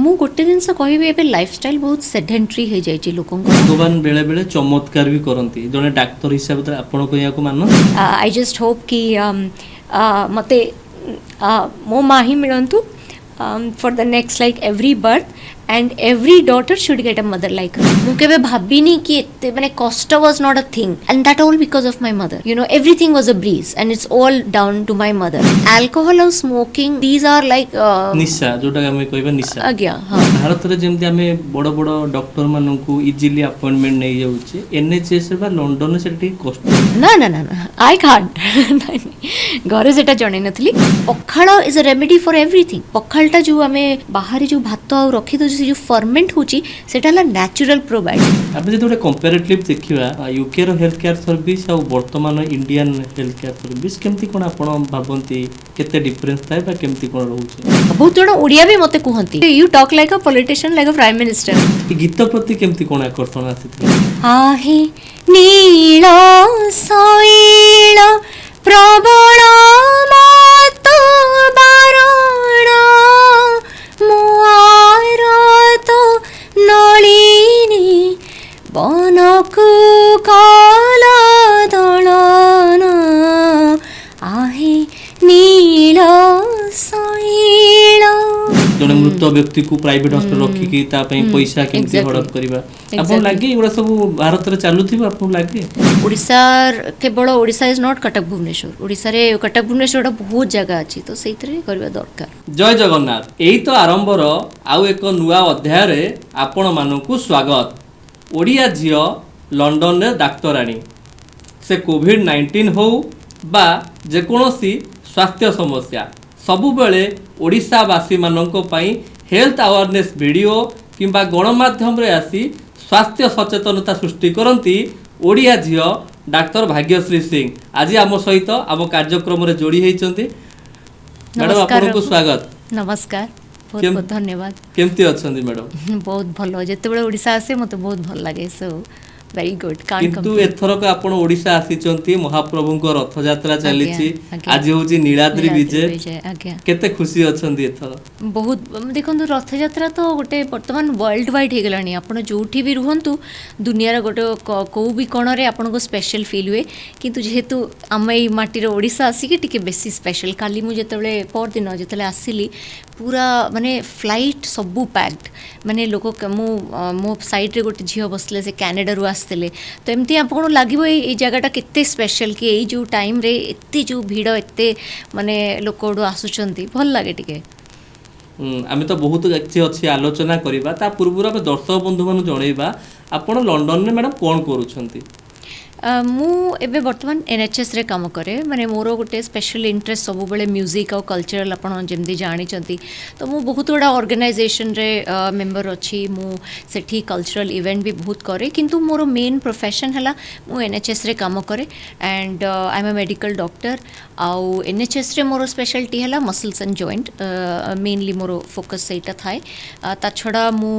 मु गोटे जिनस कहबी एबे लाइफस्टाइल बहुत सेडेंटरी हो जाय लोक भगवान बेले बेले चमत्कार भी करती जने डाक्टर हिसाब से आपण को याको मान आई जस्ट होप कि मते मो माँ ही मिलंतु for the next like every birth and every daughter should get a mother like her. मु केबे भाबिनी कि एते माने कष्ट was not a thing and that all because of my mother. You know, everything was a breeze and it's all down to my mother. Alcohol and smoking, these are like निशा जोटा हमें कहबा निशा आज्ञा हां भारत रे जेमति हमें बड़ बड़ डॉक्टर मानन को इजीली अपॉइंटमेंट नै जाउचे एनएचएस बा लंडन से ठीक कष्ट ना ना ना आई कांट घरे सेटा जणे नथली पखाळ is a remedy for everything पखाळटा जो हमें बाहर जो भात आ रखी दो जो फर्मेंट होची सेटा ला नेचुरल प्रोवाइड अब जे कंपैरेटिव देखिबा यूके रो हेल्थ केयर सर्विस आ वर्तमान इंडियन हेल्थ केयर सर्विस केमती कोन आपण भाबंती केते डिफरेंस थाय बा केमती कोन रहउचे बहुत जण ओडिया भी मते कहंती you talk like a politician like a prime minister गीत प्रति केमती कोन आकर्षण आसी आहे नील सैल प्रबल मत बारण मुआर तो नलिनी बनकु काल दलन आहे नील सैल जने मृत व्यक्ति को प्राइवेट हॉस्पिटल रखी की ता पई पैसा केमती हड़प करबा आपन लागे एगुडा सब भारत रे चालुथिबा आपन लागे ओडिसा केवल ओडिसा इज नॉट कटक भुवनेश्वर ओडिसा रे कटक भुवनेश्वर बहुत जगह अछि तो सेइतरे करबा दरकार जय जगन्नाथ एई तो आरंभर आउ एक नुआ अध्याय रे आपण मानकु स्वागत ओडिया झियो लंडन रे डाक्टरानी से कोविड-19 हो बा जे कोनोसी स्वास्थ्य समस्या सबु बेले ओडिशावासी मानक पई हेल्थ अवेयरनेस वीडियो किंबा गणमाध्यम रे आसी स्वास्थ्य सचेतनता सृष्टि करती ओडिया झियो डॉक्टर भाग्यश्री सिंह आज आम सहित आम कार्यक्रम रे जोड़ी होती मैडम आपको स्वागत नमस्कार बहुत बहुत धन्यवाद केमती अछंती मैडम बहुत भलो जेतेबेले ओडिशा आसे मते बहुत भल लागे सो वेरी गुड किंतु एथरक आपण ओडिशा आसीचंती महाप्रभु को रथ यात्रा चलीची आज होची नीलाद्रि विजय केते खुशी अछंती एथर बहुत देखंतु रथ यात्रा तो गोटे वर्तमान वर्ल्ड वाइड हे गलानी आपण जोठी भी रुहंतु दुनिया रे गोटे को भी कोण रे आपण को स्पेशल फील हुए किंतु जेहेतु आमे माटी रे ओडिशा आसी के टिके बेसी स्पेशल काली मु जेतेबेले पर दिन जेतेले आसीली पूरा माने फ्लाइट सबु पैक्ड माने लोक मो साइड रे गोटे झियो बसले से कनाडा रु आसले तो एमती आपको लगे ये जगहटा केते स्पेशल कि ये जो टाइम रे एते जो भीड़ एते माने लोक आसुचंती भल लगे टिके आमे तो बहुत अच्छी आलोचना करिबा ता पूर्व आमे दर्शक बंधु मानु जणैबा आपण लंडन रे मैडम कोन करूछंती मु एबे वर्तमान एनएचएस रे काम करे माने मोर गोटे स्पेशल इंटरेस्ट सब बेले म्यूजिक और कल्चरल आपण जेमदी जानि चंती तो मु बहुत बड़ा ऑर्गेनाइजेशन रे मेंबर अछि मु सेठी कल्चरल इवेंट भी बहुत करे किंतु मोर मेन प्रोफेशन हला मु एनएचएस रे काम करे and I am a medical doctor आउ एनएचएस रे मोर स्पेशलिटी हला मसल्स एंड जॉइंट मेनली मोर फोकस सेटा थाए ता छडा मु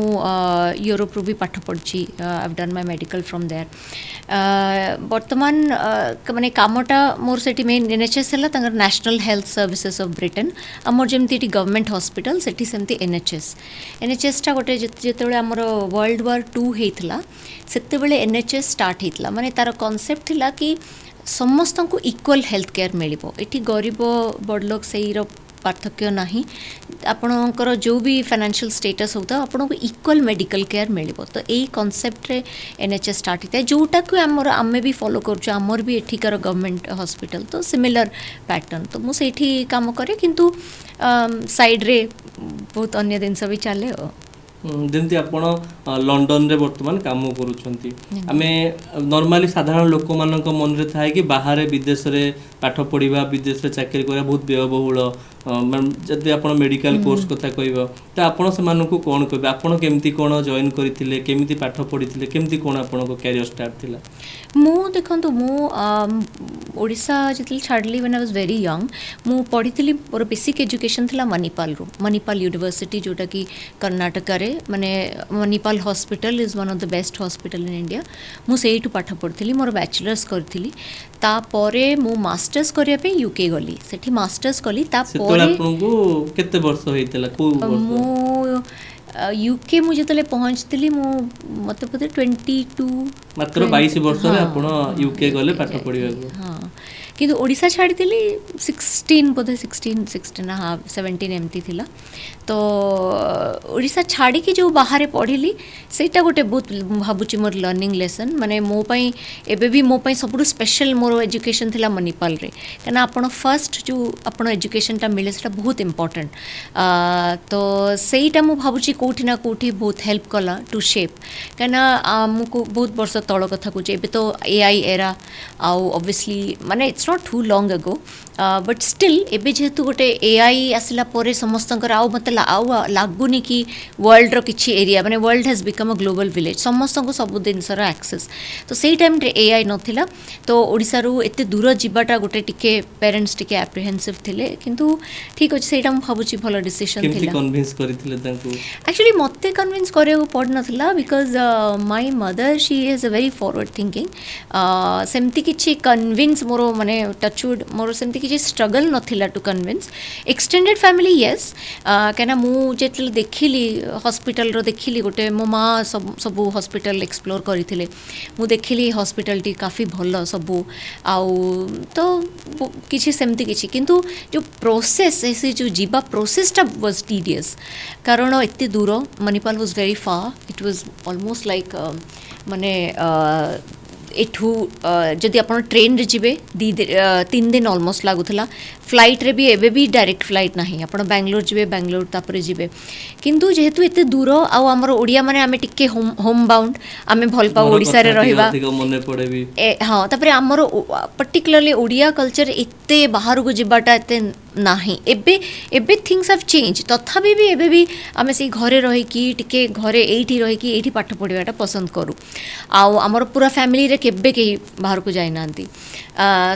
यूरोप रु भी पाठ पढछि I have done my medical from there वर्तमान माने कामटा मोर सेठी मेन एनएचएस हला तंगर national health services of Britain हमर जेमती गवर्नमेंट हॉस्पिटल सेठी सेमती एनएचएस टा गोटे जेतेबेले हमर वर्ल्ड वार 2 हेतला सेतेबेले एनएचएस स्टार्ट हेतला माने तार कांसेप्ट थिला कि समस्त को इक्वल हेल्थ केयर मिलिबो एठी गरीब बड़ लोग सेही रो पार्थक्य नहीं आपणकर जो भी फाइनेंशियल स्टेटस होता आपन को इक्वल मेडिकल केयर मिलिबो तो एई कांसेप्ट रे एनएचएस स्टार्ट हिता जोटा को हमर आमे भी फॉलो करछु हमर भी एठिकार गवर्नमेंट हॉस्पिटल तो सिमिलर पैटर्न तो मु सेठी काम करे किंतु साइड रे बहुत अन्य दिन सब भी चले जेमती आपण लंडन रे वर्तमान काम करूछंती आमे नॉर्मली साधारण लोक मानक मन रे थाए कि बाहर विदेश रे पाठ पढिबा विदेश रे चाकरी करिया बहुत व्ययबहुल जदि आपण मेडिकल कोर्स कथा कहबो त आपण से मानकु कोन कहबे आपण केमती कोन जॉइन करिथिले केमती पाठ पढिथिले केमती कोन आपण को करियर स्टार्ट थिला मु देखंतु मु ओडिसा जतल छाडली when I was very young मु पढिथिली मोर बेसिक एजुकेशन थिला मणिपाल यूनिवर्सिटी जोटा कि कर्नाटक रे माने Manipal hospital is one of the best hospital in India मु सेइटु पाठ पढिथिली मोर बैचलर्स करथिली ता परे मु मास्टर्स करिया पे यूके गली सेठी मास्टर्स कली ता परे आपनको केते वर्ष होइतला को वर्ष मु यूके मुझे तले पहुँचती मु मत बोधे 22 मात्र 22 वर्ष रे आपण यूके गले पाठ पढिबा को हाँ किंतु ओडिशा छाड़ी 16 बोधे 16 हाँ 17 एमती थिला तो ओडिशा छाड़ी की जो बाहर पढ़ी सेटा गोटे बहुत भावुची मोर लर्निंग लेसन माने मो पई एबे भी मो पई सबुठ स्पेशल मोर एजुकेशन थिला मणिपाल रे कना आपण फर्स्ट जो आपण एजुकेशन टा मिले सेटा बहुत इंपोर्टेंट तो सेटा मो भावुची कोठी ना कोठी बहुत हेल्प कला टू शेप कना हमको बहुत वर्ष तळ कथा को एबे तो एआई एरा आउ ऑब्वियसली माने it's not too long ago but still एबे जेहेतु गोटे एआई आसला परे समस्तंकर आउ मत आउ लागुनी कि वर्ल्ड रो किछि एरिया माने world has become a global village समस्तंको सब जिनसर एक्सेस तो सेई टाइम रे एआई नथिला तो ओडिसा रो एते दूर जिबाटा गोटे टिके पेरेंट्स टिके एप्रिहेंसिव थिले किंतु ठीक अछि सेटा हम भाबुची भलो डिसीजन थिला केमति कन्विंस करिथिले तांको एक्चुअली मते कन्विंस करे पड़ नथिला because my mother she is a very forward thinking सेमति किछि कन्विंस मोरो माने टचवुड मोरो सेमति किछि स्ट्रगल नथिला to convince extended family yes कहना मु जेतले देखिली हॉस्पिटल रो देखिली गोटे मो माँ सब हॉस्पिटल एक्सप्लोर करथिले मु देखिली हॉस्पिटल टी काफी भलो सब आउ तो किछि सेमति किछि किंतु जो प्रोसेस ऐसे जो जीवा प्रोसेस टा वाज टीडियस कारण एते दूर Manipal was very far it was almost like माने एठू जदि आप ट्रेन रे जीवे 3 दिन ऑलमोस्ट लागुला फ्लाइट रे भी एबे भी डायरेक्ट फ्लाइट नहीं आप बैंगलोर जीवे बैंगलोर तापर जीवे किंतु जेहेतु एते दूर आउ आमर ओडिया माने आमे टिके होम बाउंड आमे भल पाउ ओडिसा रे रहिबा मने पड़े भी हाँ तापर आमर पर्टिकुलरली ओडिया कल्चर एते बाहर को जिबाटा एते नाही एबे एबे थिंग्स हैव चेंज तथापि भी एबे भी आमे से घरे रही कि टिके घरे एठी रही कि एठी पाठ पढिबाटा पसंद करू आउ आमर पूरा फैमिली रे केबे के बाहर को जाई नांती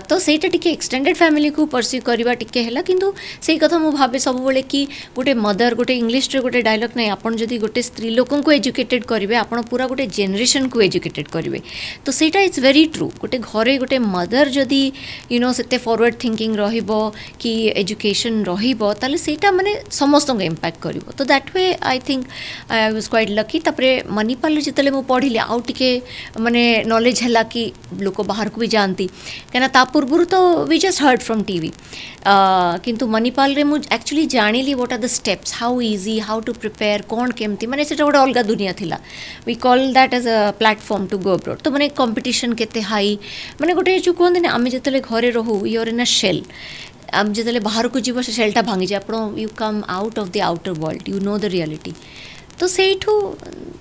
तो सेटा टिके एक्सटेंडेड फैमिली को परस्यू करबा टिके हैला किंतु सेई कथा मु भाबे सब बेले कि गोटे मदर गोटे इंग्लिश रे गोटे डायलॉग नै आपण जदी गोटे स्त्री लोकन को एजुकेटेड करिवे आपण पूरा गोटे जनरेशन को एजुकेटेड करिवे तो सेटा इट्स वेरी ट्रू गोटे घरे गोटे मदर जदी यू नो सेते फॉरवर्ड थिंकिंग रहिबो कि एजुकेशन रहिबो ताले सेटा माने समस्त को इंपैक्ट करिवो तो that way I think I was quite lucky तापरे मणिपाल जितले मु पढिले आउ टिके माने नॉलेज हैला कि लोक बाहर को भी जानती कहना ता पूर्व तो we just heard from TV किंतु मणिपाल रे मु एक्चुअली जानिली what are the steps how easy how to prepare कौन केमती माने सेटा गोटे अलग दुनिया थिला we call that as a platform to go abroad तो माने कंपटीशन केते हाई माने गोटे जो कहते हैं आम जिते घरे रहू you are in a shell आम जिते बाहर को जीव से शेलटा भांगी जाए आप you come out of the outer world you know the reality तो सेठू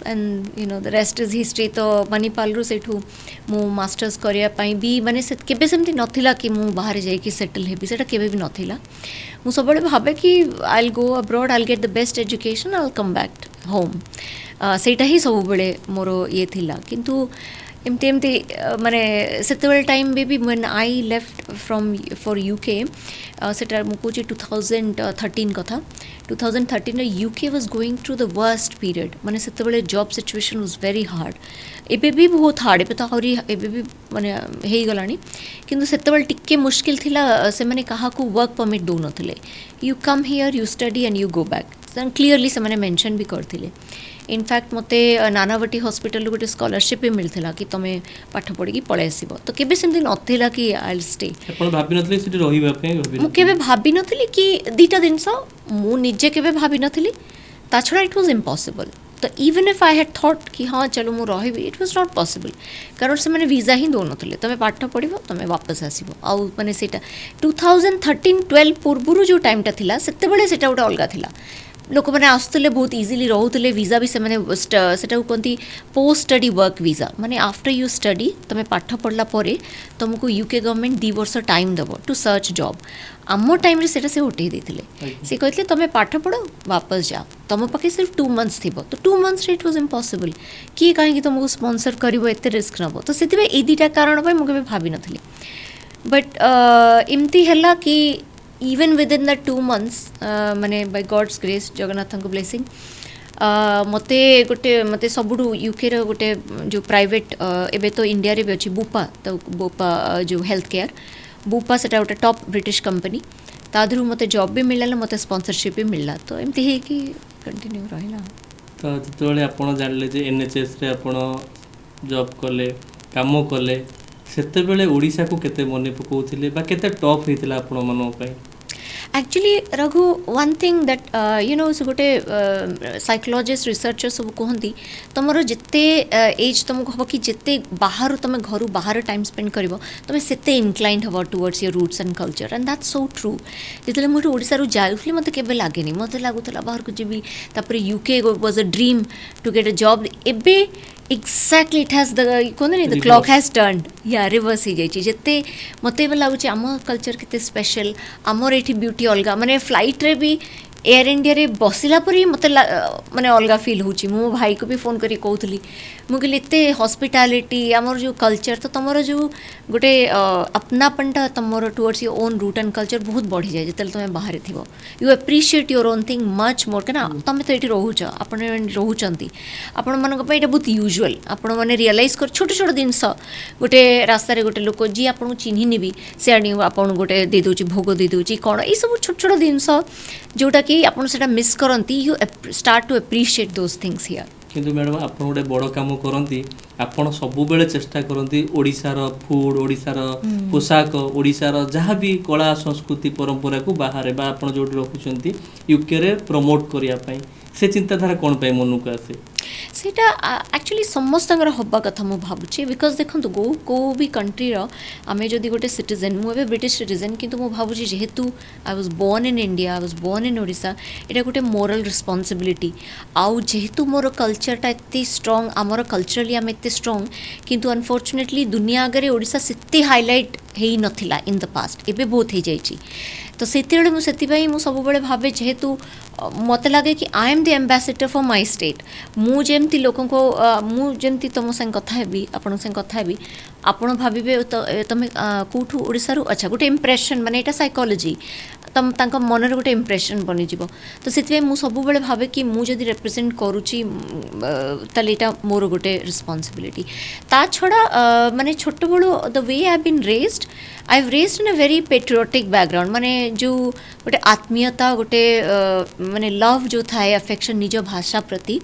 and you know the rest is history तो मणिपाल रु सेठू मु मास्टर्स करिया पई भी माने से केबे सेमती नथिला कि मु बाहर जाई कि सेटल हेबी सेटा केबे भी नथिला मु सबले भाबे कि आई will go abroad I will get the best education I will come back home सेटा ही सब बेले मोरो ये थिला किंतु एमती एमती माने सेतेबेल टाइम भी when I left from for UK सेटा मु कोची 2013 कथा 2013 UK was going through the worst period माने सेतेबेले job situation was very hard एबे भी बहुत हार्ड एबे तो हरी एबे भी माने हेई गलानी किंतु सेतेबेल टिके मुश्किल थिला से माने कहा को वर्क परमिट दो नथिले you come here you study and you go back clearly से माने मेंशन भी करथिले इनफैक्ट मते नानावटी हॉस्पिटल गोटे स्कॉलरशिप भी मिलथिला कि तमे पाठ पढ़ी की पळे आसीबो तो केबे सेमती नथिला कि आई विल स्टे आपण भाबी नथले सिटी रहिबा पे मु केबे भाबी नथली कि दीटा दिनस मु निजे केबे भाबी नथली ता छडा इट वाज इम्पॉसिबल तो even if I had thought कि हाँ चलो मु रहिबी इट वाज नॉट पॉसिबल कारण से माने वीजा ही दो नथले तमे पाठ पढ़िबो तमे वापस आसीबो आ माने सेटा 2013-12 पूर्वरु जो टाइमटा थिला सेते बेले सेटा उटा अलगा थिला लोक मैंने आसुले बहुत इजिली रोते वीजा भी से कहती पोस्ट स्टडी वर्क वीजा माने आफ्टर यू स्टडी तुम पाठ पढ़ला तुमको यूके गवर्नमेंट 2 वर्ष टाइम देव टू सर्च जॉब आम टाइम रे से उठे देते सी कहते तुम पाठ पढ़ वापस जा तुम पाखे सिर्फ 2 मंथ्स थी तो 2 मंथ्स इट वाज इम्पॉसिबल किए कहीं तुमको स्पॉन्सर कर एत रिस्क नब तो से ये दुटा कारण मुझे भाभी नी बट एमती है कि even within the 2 months माने by God's grace जगन्नाथ को blessing मते गोटे मते सबुडू यूके रो गोटे जो प्राइवेट एबे तो इंडिया रे भी अछि बुपा तो बुपा जो हेल्थ केयर बुपा सेटा गोटे टॉप ब्रिटिश कंपनी तादरू मते जॉब भी मिलला मते स्पॉन्सरशिप भी मिलला तो एमती है कि कंटिन्यू रहला तो जिते आपण जानले जे एनएचएस रे आपण जॉब कले काम कले सेते बेले ओडिसा को केते मने पकोथिले बा केते टॉप हेतिला आपण मनो पई actually Raghu one thing that you know से गोटे साइकोलॉजिस्ट रिसर्चर सब कहती तुमर जिते एज तुमको हम कि जिते बाहर तुम घर बाहर टाइम स्पेंड कर तुम से इनक्लाइंड हम towards your roots and culture and that's so true जिते मुझे ओडिसा जाऊली मत के लगे मत लगुला बाहर को जी UK was a dream to get a job एबे एक्जाक्टली इट हैज द कहते द क्लॉक हैज टर्न्ड या रिवर्स हो जाइए जिते मत लगुच आम कल्चर केते स्पेशल आमर ये ब्यूटी अलग माने फ्लाइट रे भी एयर इंडिया रे बसिला पर मत माने अलग फील होची मो भाई को भी फोन करी कहूली मुझे एते हॉस्पिटैलिटी आमर जो कल्चर तो तुमर जो गोटे अपनापनटा तुमर towards your own root and culture बहुत बढ़ी जाए जिते तुम बाहर थी you appreciate your own thing much more क्या तुम तो ये रोच आपण आपण मान बहुत यूजुअल आपण मैंने रियलाइज कर छोट छोट जिनस गोटे रास्तार गोटे लोक जी आपको चिन्हनी भी से आपन गोटे दे दूची भोग दे दूची कौन ये सब छोट छोट जिनस जोटा कि आप मिस करती you start to appreciate those things here किंतु मैडम आप गोटे बड़ काम करती आपण सब बेले चेष्टा करती ओडिशार फूड ओडिशार पोशाक ओडिशार जहाँ भी कला संस्कृति परंपरा को बाहर बा आपण जो रखुंट यूके रे प्रमोट करने से चिंताधारा कौन पे मन को आसे सेटा एक्चुअली समस्त हवा कथा मु भावुची बिकज देखो को भी कंट्री आम जदि गोटे सिटीजन मुझे ब्रिटिश सिटीजन किंतु मु भावुची जेहेतु I was born in India I was born in Odisha एटा गोटे मोरल रिस्पांसिबिलिटी आउ जेहेतु मोर कल्चरटा एत स्ट्रंग आमर कल्चरली आम एत स्ट्रंग किंतु अनफॉर्चुनेटली दुनिया आगे ओडिशा सेते हाईलाइट हो नथिला इन द पास्ट एबे बहुत हो जाइए तो से सब भावे जेहेतु मत लगे कि I am the ambassador for my state मुझे लोक मुझे तुम संग कथा हेबी आपण संग कथा हेबी आपण भाविबे तुम कौटू ओडिशारू अच्छा गोटे इम्प्रेशन माने एटा साइकोलॉजी तुम तांका मनर गोटे इम्प्रेशन बनीजिव तो से मुझे सब भावे कि मुझे रिप्रेजेंट करुच्ची ताले एटा मोर गोटे रिस्पांसिबिलिटी ता छड़ा माने छोट बड़ो the way I have been raised I have raised in a very patriotic background माने जो गोटे आत्मीयता गोटे माने लव जो थाए अफेक्शन निज भाषा प्रति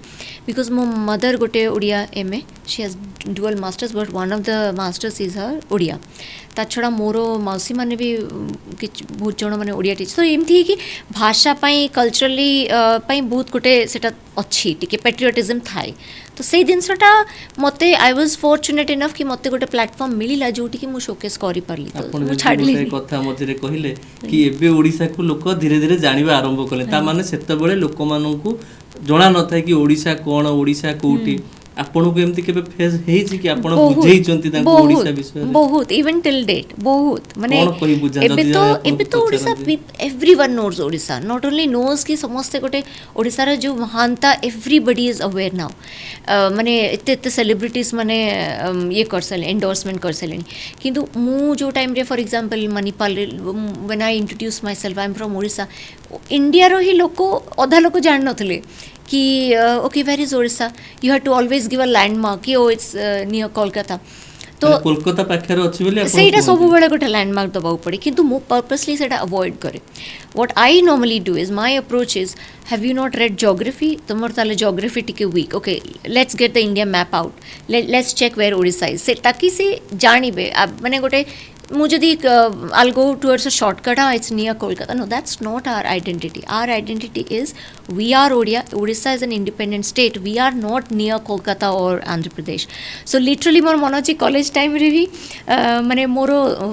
बिकॉज मो मदर गोटे Odia MA she has dual masters but one of the masters is her Odia ता छड़ा मोर मौसी मैंने भी बहुत जन मैंने ओडिया टीचर तो एमती कि भाषा पाई कल्चरली पाई बहुत गोटे सेटा अच्छी टिके पेट्रियोटिज्म थाए तो से जिनसटा मते आई वाज फॉर्चुनेट इनफ कि मते गोटे प्लेटफॉर्म मिलिला जोटी कि मु शोकेस करि परली तो मु छाडली कथा मझे कहिले कि एबे ओडिसा को लोक धीरे धीरे जानिबा आरंभ कले ता माने सेते बेले लोक माननकु जणा न थाए कि ओडिसा कोन ओडिसा कोठी आपन को एमती केबे फेस हेई छी कि आपन बुझेई चंती ताको ओडिसा विषय बहुत इवन टिल डेट बहुत माने एबे तो Odisha everyone knows Odisha not only knows कि समस्त गोटे ओडिसा रा जो महानता एवरीबॉडी इज अवेयर नाउ माने एते सेलिब्रिटीज माने ये कर सले एंडोर्समेंट कर सले किंतु मु जो टाइम रे for example Manipal when I introduce myself I am from Odisha India रो ही लोक अधा लोक जान नथले कि okay where is Odisha you have to always give a landmark कि ओ इट्स नियर कोलकाता तो कोलकाता पाखर अछि बोली सेटा सब बेले गोटे लैंडमार्क दबाउ पड़े किंतु मो पर्पसली सेटा अवॉइड करे what I normally do is my approach is have you not read geography तुमर ताले ज्योग्राफी टिके weak okay let's get the India map out let's check where Odisha is से ताकि से जानिबे माने गोटे मुझे I'll go towards a shortcut it's near Kolkata no that's not our identity is we are Odisha is an independent state we are not near Kolkata or Andhra Pradesh so literally मोर मन अच्छी college time रे भी माने more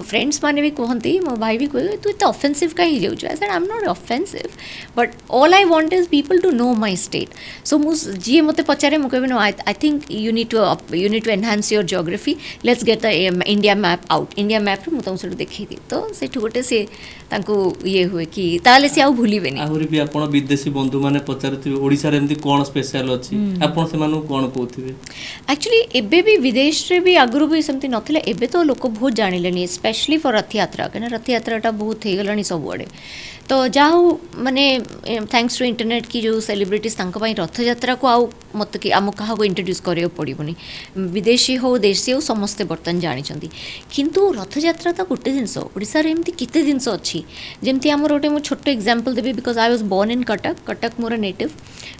friends माने भी कहती मो भाई भी कहे तू इतना ऑफेंसिव कहीं जाऊ I said I am not offensive but all I want is people to know my state so मु जी मते पचारे मु कहबे no I think you need to enhance your geography let's get the India map out India map मुझे देखी तो से गोटे सी ये हुए कि ताले से आउ भूलिबेनी आहुरी भी आपण विदेशी बंधु माने पचारथिबे ओडिसा रे एमती कोन स्पेशल अछि आपण से मानु कोन कहथिबे एक्चुअली एबे भी विदेश रे भी आगुरु भी समथि नथिला एबे तो लोक बहुत जानिलेनी स्पेशली फॉर रथ यात्रा कना रथ यात्राटा बहुत हे गलानी सब बडे तो जाओ माने थैंक्स टू इंटरनेट की जो सेलिब्रिटीज रथ यात्रा को आउ मत कि आम क्या इंट्रोड्यूस करियो पड़ोनी विदेशी हो देशी हो समस्ते बर्तमान जानी किंतु रथ यात्रा तो गोटे जिनस ओडिशा रे एमती केते जिनस अच्छी जेमती आमर गोटे मो छोट एग्जांपल देबी because I was born in Cuttack मोर नेटिव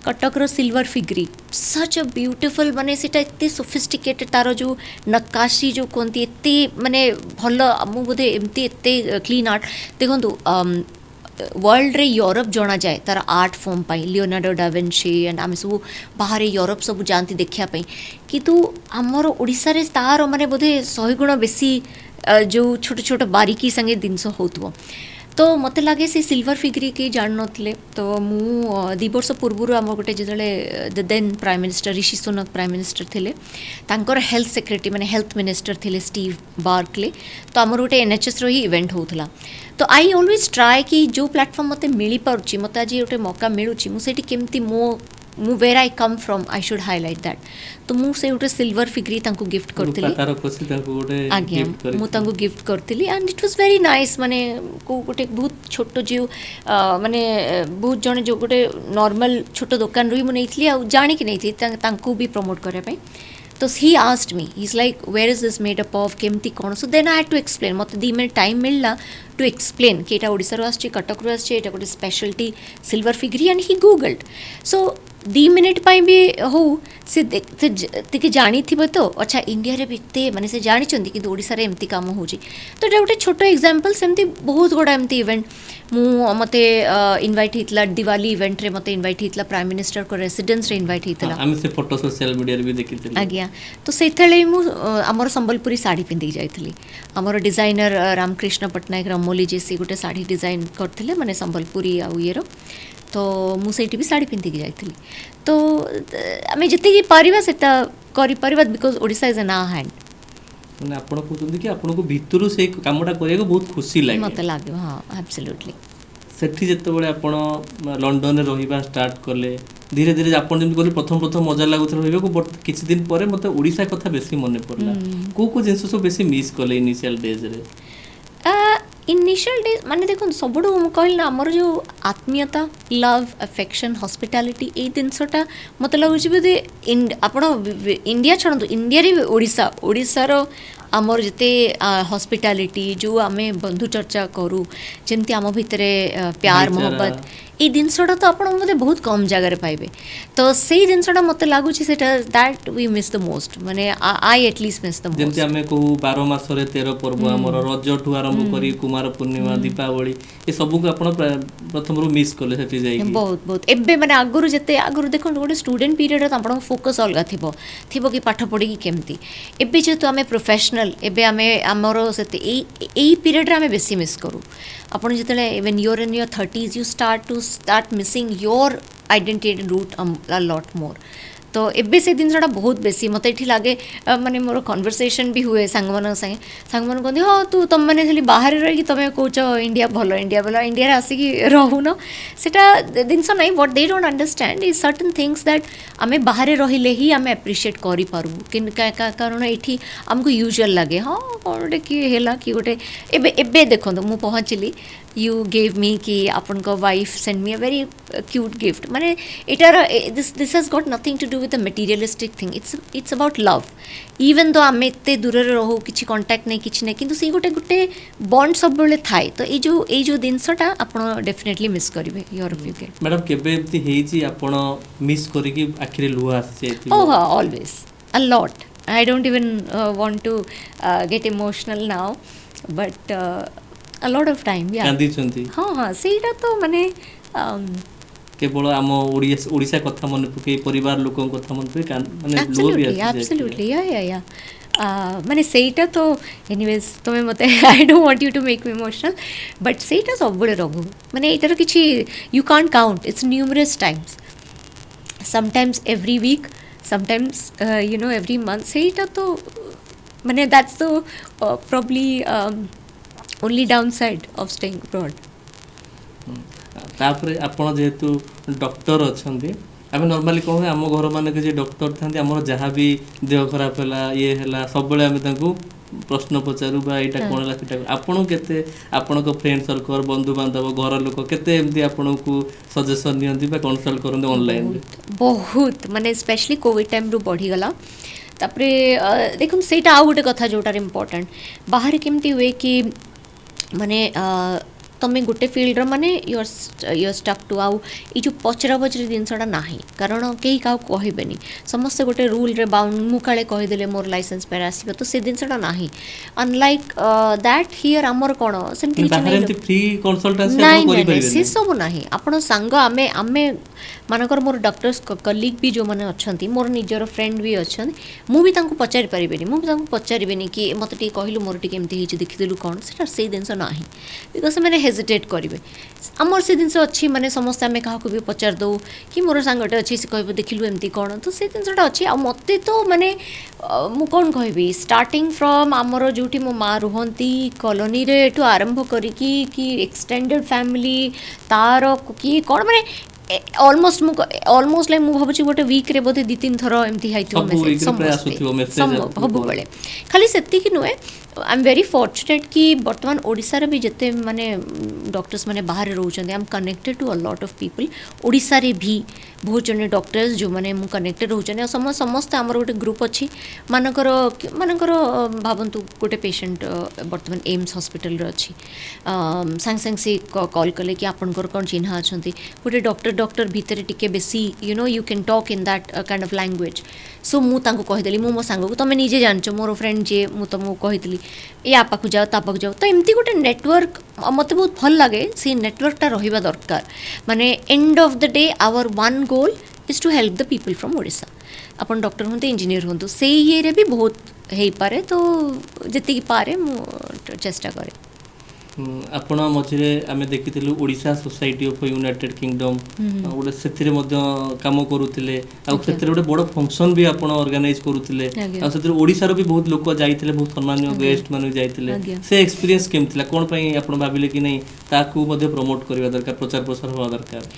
कटक रो silver filigree such a beautiful माने सेटा एते सोफिस्टिकेटेड तार जो नक्काशी जो कोंती एते माने भल मु बोधे एमती एते क्लीन आर्ट देखंतु वर्ल्ड रे यूरोप जना जाए तार art form pi Leonardo da Vinci and आम सब बाहर यूरोप सब जानती देखा किंतु आमर ओडिशा रे तार माने बोधे 100 गुण बेसी जो छोट छोट बारीकी संगे जिनस होतबो तो मत लगे से सिल्वर फिग्री के जान नथिले तो मु 2 वर्ष पूर्व आम गोटे जो then prime minister Rishi Sunak prime minister थिले तांकर हेल्थ सेक्रेटरी माने हेल्थ मिनिस्टर थिले स्टीव बार्कले तो आमर गोटे NHS रो ही इवेंट होतला तो आई ऑलवेज ट्राए कि जो प्लेटफॉर्म मते मिली पारुची मते आज गोटे मौका मिलूची मु सेठी केमती मु where I come from I should highlight that तो मु से गोटे सिल्वर फिग्री तांको गिफ्ट करथिली आज्ञा मु तांको गिफ्ट करथिली and it was very nice माने को गोटे बहुत छोट जो माने बहुत जने जो गोटे नॉर्मल छोट दुकान रही मु नैथली आ जानि कि नैथली तांको भी प्रमोट करे पई तो he asked me he's like where is this made up of केमती कौन so then I had to explain मत 2 मिनट टाइम मिलला to explain कि एटा ओडिसा रो आछी कटक रो आछी एटा गोटे speciality silver filigree and he googled so 2 minute पाई भी हो से देखते जानी थी तो अच्छा इंडिया रे बिते माने से जानी चंदी कि ओडिसा रे एमती काम होजी तो एटा गोटे छोटो एग्जांपल सेमती बहुत गोडा एमती इवेंट मु मते इनवाइट हितला दिवाली इवेंट रे मते इनवाइट हितला प्राइम मिनिस्टर को रेसिडेंस रे इनवाइट हितला हम से फोटो सोशल मीडिया रे भी देखितली आज्ञा तो सेथले मु हमर संबलपुरी साड़ी पिंदी जाइतली हमर डिजाइनर रामकृष्ण पटनायक रमोली जेसी गोटे साड़ी डिजाइन करथिले माने संबलपुरी आ येरो तो मु सेठी भी साड़ी पिंदी जाइतली तो आमे जति की परिबा सेटा करि परिबा because Odisha is an uh hand माने आपण कहउछन कि आपण को भितरु से कामटा करिया को बहुत खुशी लागे मते लागे हां एब्सोल्युटली सेठी जते बळे आपण लंडन रे रहिबा स्टार्ट करले धीरे धीरे आपण जेम कहले प्रथम मजा लागुत रहिबा को बट किछि दिन परे मते ओडिसा कथा बेसी मने पड़ला को जिंस सब बेसी मिस करले इनिशियल डेज रे इनिशियल डे माने देखो सबुठु कहल ना आमर जो आत्मीयता लव अफेक्शन हॉस्पिटैलिटी ए जिनसटा मत लगुच बोधे आपण इंडिया छाड़ू इंडिया रे ओडिसा रो आमर जिते हॉस्पिटैलिटी जो आमे बंधु चर्चा करूँ जमती आम भितर प्यार मोहब्बत ये जिनसटा तो आप बहुत कम जगह पाइबे तो से जिनसटा मत लगुच that we miss the most माने I at least miss the most जेमती आमे को 12 मास रे 13 पर्व हमर रज ठु आरंभ करी कुमार पूर्णिमा दीपावली ये सब को आपण प्रथम रो मिस करले सेठी जाई बहुत बहुत एबे माने आगुरु जते आगुरु देखो गोटे स्टूडेंट पीरियड त आपण फोकस अलगा थिबो कि पाठ पढी कि केमती एबे जेतु आमे प्रोफेशनल एबे आमे हमर सेते एई पीरियड रे आमे बेसी मिस करू आपण जतले when you are in your 30s you start missing your identity root a lot more तो एबे से दिन सटा बहुत बेसी मत ये लगे माने मोर कन्वर्सेशन भी हुए सांगमान संगे सांगमान कहते हाँ तू तुम मैंने खाली बाहर रही तुम कौच इंडिया भल इंडिया आसिक रहून सेटा जिनस ना but they don't understand is certain things that आम बाहर रहिले ही आम एप्रिशिएट करूँ कारण ये आमको यूजुअल लगे हाँ कौन गोटे किए है कि गोटे एबे देखो मुझे पहुँचली you gave me कि अपन को wife send me a very cute gift माने इटार this has got nothing to do with a materialistic thing it's about love even though आमे इतने दूर रहो किसी contact नहीं किसी नहीं किंतु सी गोटे bond सब बेले थाए तो ये जो दिन सटा अपन definitely miss करिवे यूरोप के मैडम केबे एम्ति हेई जी अपन मिस करी कि आखिरे लुहा आसी जायति oh हाँ always a lot I don't even want to get emotional now but a lot of time yeah कांदी चंती हाँ सेटा तो माने केवल आम ओडिसा कथा मन पके परिवार लोकन कथा मन पे माने लो भी आसी एब्सोल्युटली या माने सेटा तो एनीवेज तमे मते I don't want you to make me emotional but सेटा सब बड़े रघु माने एटार किछि you can't count it's numerous times sometimes every week sometimes you know every month सेटा तो माने that's the probably only downside of staying abroad तापरे आपण जेहेतु डॉक्टर अछंती आमे नॉर्मली कहू हम घर माने के जे डॉक्टर थांती हमर जहाँ भी देह खराब होला ये होला सब बेले आमे तांको प्रश्न पचारू बा एटा कोन ला सेटा आपण केते आपण को फ्रेंड सर्कल बंधु बांधव घर लोक केते एमती आपण को सजेशन नियंती बा कंसल्ट करन ऑनलाइन बहुत माने स्पेशली कोविड टाइम रु बढ़ी गला तापरे देखुन सेटा आ गोटे कथा जोटार इम्पोर्टेंट बाहर केमती हुए कि माने तमें गोटे फिल्ड माने यू स्टक टू आउ ये जो पचरा पचरी जिनसटा ना कारण कहीं क्या कहबेनी समस्ते गोटे रूल रे बाउंड मु काले कहीदेले मोर लाइसेंस पर आसो तो से जिनसटा ना अनलाइक दैट हियर आमर कौन सेमती फ्री कंसल्टेंसी से सब ना आपण सांग आमे आमे मानकर मोर डॉक्टर्स कलीग भी जो मैंने अच्छा मोर निजर फ्रेंड भी अच्छा मुझे पचारि पारे मुझे पचारे कि मत टे कहलु मोर टी देखीदेलु कौन से जिनस ना बिकज मैंने हेजिटेट करेंगे आमर से जिनस अच्छी माने समस्त आम क्या भी पचार दो कि मोर सांगटे अच्छी से कह देखिलु एमती कौन तो से जिनसा अच्छी आ मत तो माने मु कौन कहबी स्टार्टिंग फ्रॉम आमर जो मो माँ रुहती कॉलोनी रे एठू आरंभ करिकी कि एक्सटेंडेड फैमिली तार कि कौन माने ऑलमोस्ट लाइक मु भाबुची गोटे वीक रे बोधे 2-3 थर एमती हाइतो मेसेज सब बेले खाली सेति कि नुए आई एम वेरी फॉर्चुनेट कि वर्तमान ओडिसा रे भी जते माने डॉक्टर्स माने बाहर रहउछन I am connected to a lot of people Odisha रे भी बहुत जने डॉक्टर्स जो माने मु कनेक्टेड रहउछन समस्त हमर गोटे ग्रुप अछि मानकर भाबंतु गोटे पेशेंट वर्तमान एम्स हॉस्पिटल रे अछि सांग सांग से कॉल कले कि आपनकर कोन चिन्हा अछंती गोटे डॉक्टर भीतर टिके बेसी you know you can talk in that kind of language so मु तांको कहिदेली मु मो सांग को तमे निजे जानचो मोर फ्रेंड जे मु तमो कहितली ए आपाकु जाओ तापाकु जाओ तो एमती गोटे नेटवर्क मते बहुत भल लागे से नेटवर्कटा रहिबा दरकार माने end of the day our one goal is to help the people from Odisha अपन डॉक्टर होंते इंजीनियर होंतु से ये रे भी बहुत हेई पारे तो जति पारे मु चेष्टा करे आपण मझे आम देखी Odisha society of United kingdom गोटे से कम करुले गोटे बड़ फंक्शन भी आप ऑर्गेनाइज करुले ओडिशार भी बहुत लोक जाइए बहुत सम्मान्य गेस्ट मान जाइए से एक्सपीरियंस केमती कौन आप भाविले कि नहीं ताकू प्रमोट करवा दरकार प्रचार प्रसार हवा दरकार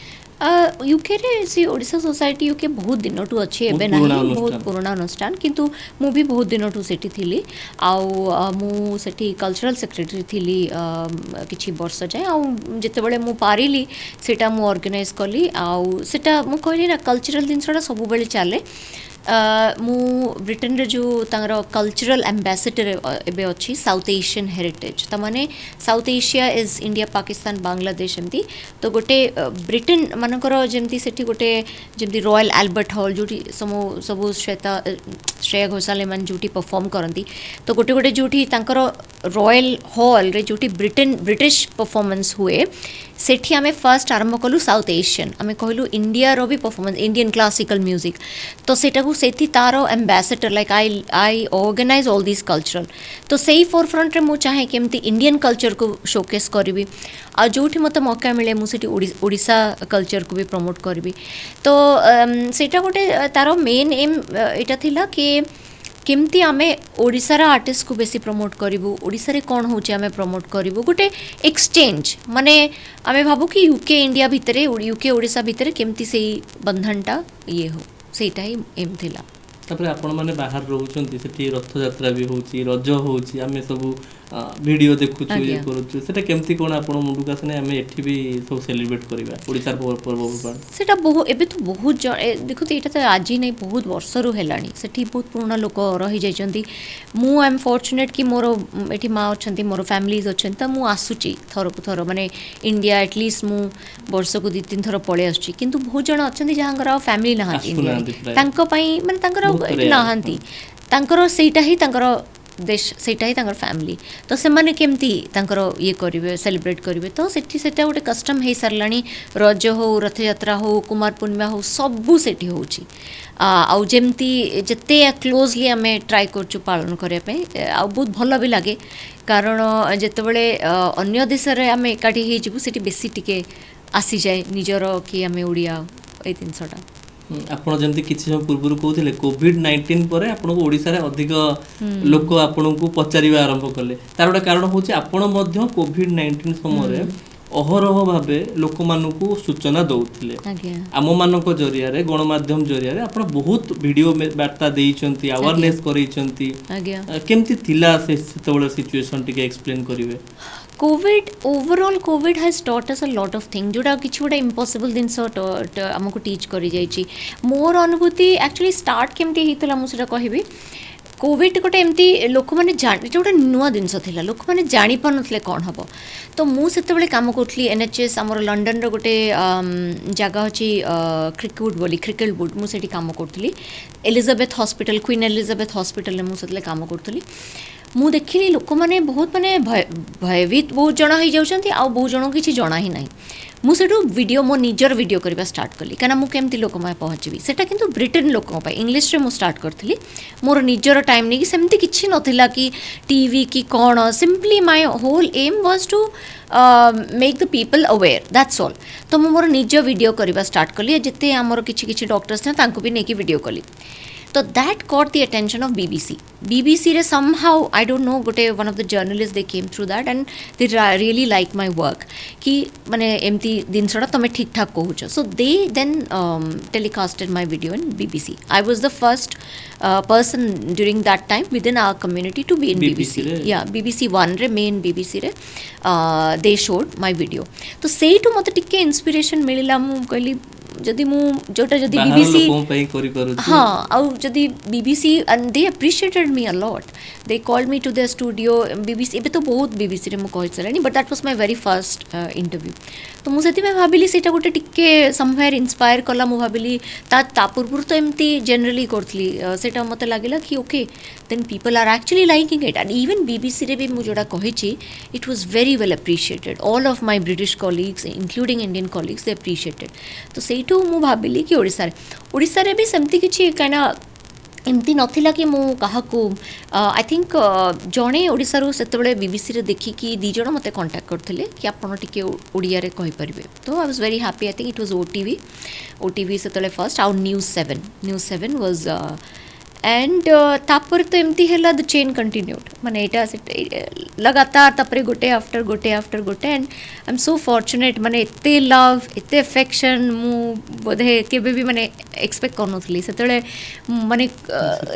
यूके रे सी ओडिशा सोसाइटी यूके बहुत दिन टू अच्छे एबे नहीं बहुत पुराना अनुष्ठान किंतु मु भी बहुत दिन टू सेठी थिली आउ मु सेठी कल्चरल सेक्रेटरी थिली किछि वर्ष जाय आउ जते बेले मु पारिली सेटा मु ऑर्गेनाइज कली आउ सेटा मु कहली ना कल्चरल दिनसटा सब बेले चले मु ब्रिटेन रे जो तांगर कल्चरल एम्बेसडर एबे अछि साउथ एशियन हेरिटेज त माने south Asia is India Pakistan Bangladesh एमती तो गोटे ब्रिटेन मानकर जेमती सेठी गोटे जेमती रॉयल एल्बर्ट हॉल जोटी सब श्रेया घोषाल मान जोटी परफॉर्म करती तो गोटे गोटे जोटी तांकर रॉयल हॉल रे जोटी ब्रिटिश परफॉर्मेंस हुए सेठी आमे फर्स्ट आरंभ कलु साउथ एशियन आमे कहलु इंडिया रो भी परफॉर्मेंस इंडियन क्लासिकल म्यूजिक तो सेटा को सेठी तारो ambassador like I organise all this cultural तो सेही फोर फ्रंट रे मु चाहे केमती इंडियन कल्चर को शोकेस करबी आ जोठी मते मौका मिले मु सेठी ओडिशा कल्चर को भी प्रमोट करबी तो सेटा गोटे तारो मेन एम एटा थिला कि केमती आमे ओडिशार आर्टिस्ट को बेसी प्रमोट करिवु ओडिसा रे कोन होचे आमे प्रमोट करिवु गोटे एक्सचेंज माने आमे भाबु कि यूके इंडिया भितरे यूके ओडिसा भितरे केमती सेही बंधनटा ये हो सेटा ही एम थिला तापर आपण माने बाहर रहउचंती सेठी रथ यात्रा भी होची रज होची आमे सब वीडियो देखु ये करू सेटा केमती कोन आपण मुंडू का सने आमे एठी भी सब सेलिब्रेट करबा ओडिसा पर्व सेटा बहुत एबे तो बहुत देखो एटा तो आज ही नहीं बहुत वर्ष रु हेलानी सेठी बहुत पुराना लोक रही जाइचंती मु आई एम फॉर्चुनेट कि मोर एठी माँ अछंती मोर फैमिलीज अछंती त मु आसुची थर को थर माने इंडिया एटलीस्ट मु वर्ष को 2-3 थर पळे आसुची किंतु बहुत जण अछंती जहांगर फैमिली नहांती इंडिया तांको पई माने तांकर नहांती तांकर सेटा ही तांकर देश सेटा ही तांकर फैमिली तो से माने केमती तांकर ये करिवे सेलिब्रेट करिवे तो सेठी सेटा गोटे कस्टम हे सरलाणी रज हो रथ यात्रा हो कुमार पूर्णिमा हो सबु सेठी होची आउ जेमती जते क्लोजली आमे ट्राई करछु पालन करिया पे आ बहुत भल भी लागे कारण जते बेले अन्य देश रे आमे एकाठी हे जिवु सेठी बेसी टिके आसी जाय निजर कि आमे ओडिया ए दिनसटा आपण जमती किछि समय पूर्व कहते कोविड-19 पर आपण ओडिसा रे अधिक लोक आपण को पचारिबा आरंभ कले तार गोटे कारण होचे आपण मध्य कोविड-19 समय रे अहरह भावे लोक मानकू सूचना दौथिले आम मानक जरिया गणमाध्यम जरिया आपण बहुत वीडियो वार्ता देइचंती अवेयरनेस करैचंती केमती थिला से सेतबेले सिचुएशन टिके एक्सप्लेन करिवे Covid overall Covid has taught us a lot of thing जोड़ा किछ गोटे इम्पॉसिबल जिनस आमको टीच करि जाइछि मोर अनुभूति एक्चुअली स्टार्ट केमती हेतला मु सेटा कहबी कोविड गोटे एमती लोक मैंने गोटे नुआ जिनस लोक मैंने जानी पार नथिले कौन हम तो मुझे कम करी NHS आमर लंडन रो गोटे जगह अच्छी क्रिकवुड बोली क्रिकेटवुड मुझे कम करी Elizabeth hospital queen Elizabeth hospital मुझे कम करी मु देखिली लोक मैंने बहुत माने भयभीत बहुत जन हो जाती आ बहुत जन किसी जना ही ना मुझे वीडियो मो निजर वीडियो करवा स्टार्ट कली कहीं मुझे लोक मैं पहुँची सेटा किंतु ब्रिटेन लोक इंग्लिश रे मु स्टार्ट करी मोर निजर टाइम नहीं कि सेमती किसी नथिला कि टीवी कि कौन simply my whole aim was to make the people aware that's all तो मु मोर निज वीडियो करवा स्टार्ट कली जिते आमर किसी डॉक्टर्स ने तांको भी नहीं वीडियो कली तो that caught the attention of BBC रे somehow I don't know गोटे one of the journalist they came through that and they really like my work कि माने एमती जिनसटा तुम ठीक ठाक कहूच so they then telecasted my video in BBC I was the first person during that time within our community to be in BBC या BBC 1 रे मेन BBC रे दे शोड माय वीडियो तो सेठू मते टिके inspiration मिलिला मु कहली जदि मु जोटा जदि BBC हाँ आउ जदि BBC and they appreciated me a lot they called me to their studio BBC एबे तो बहुत BBC रे मु कहि सलानी but that was my very first interview तो मु सेति में भाबिली सेटा गोटे टिके समवेयर इंस्पायर कला मु भाबिली ता पूर्व तो एमती जनरली करथली सेटा मते लागिला कि okay then people are actually liking it and even BBC रे भी मु जोटा कहिची it was very well appreciated all of my British colleagues including Indian colleagues they appreciated तो सेठू मु भाबिली कि ओडिसा रे भी सेमती किछि काना एमती नथिला कि मु काहाकू आई थिंक जड़े ओडिसा से BBC रे देखिकी दी जण मते कांटेक्ट करथिले कि आपण टिके ओडिया रे कहि परिबे तो आई was very happy I think it was OTV से first out news 7 was and तापर तो एमती हैला द चेन कंटिन्यूड माने एटा लगातार तापर गोटे आफ्टर गोटे and I am so fortunate माने एते लव एते अफेक्शन मु बोधे केबे भी माने एक्सपेक्ट करनथली सेतले माने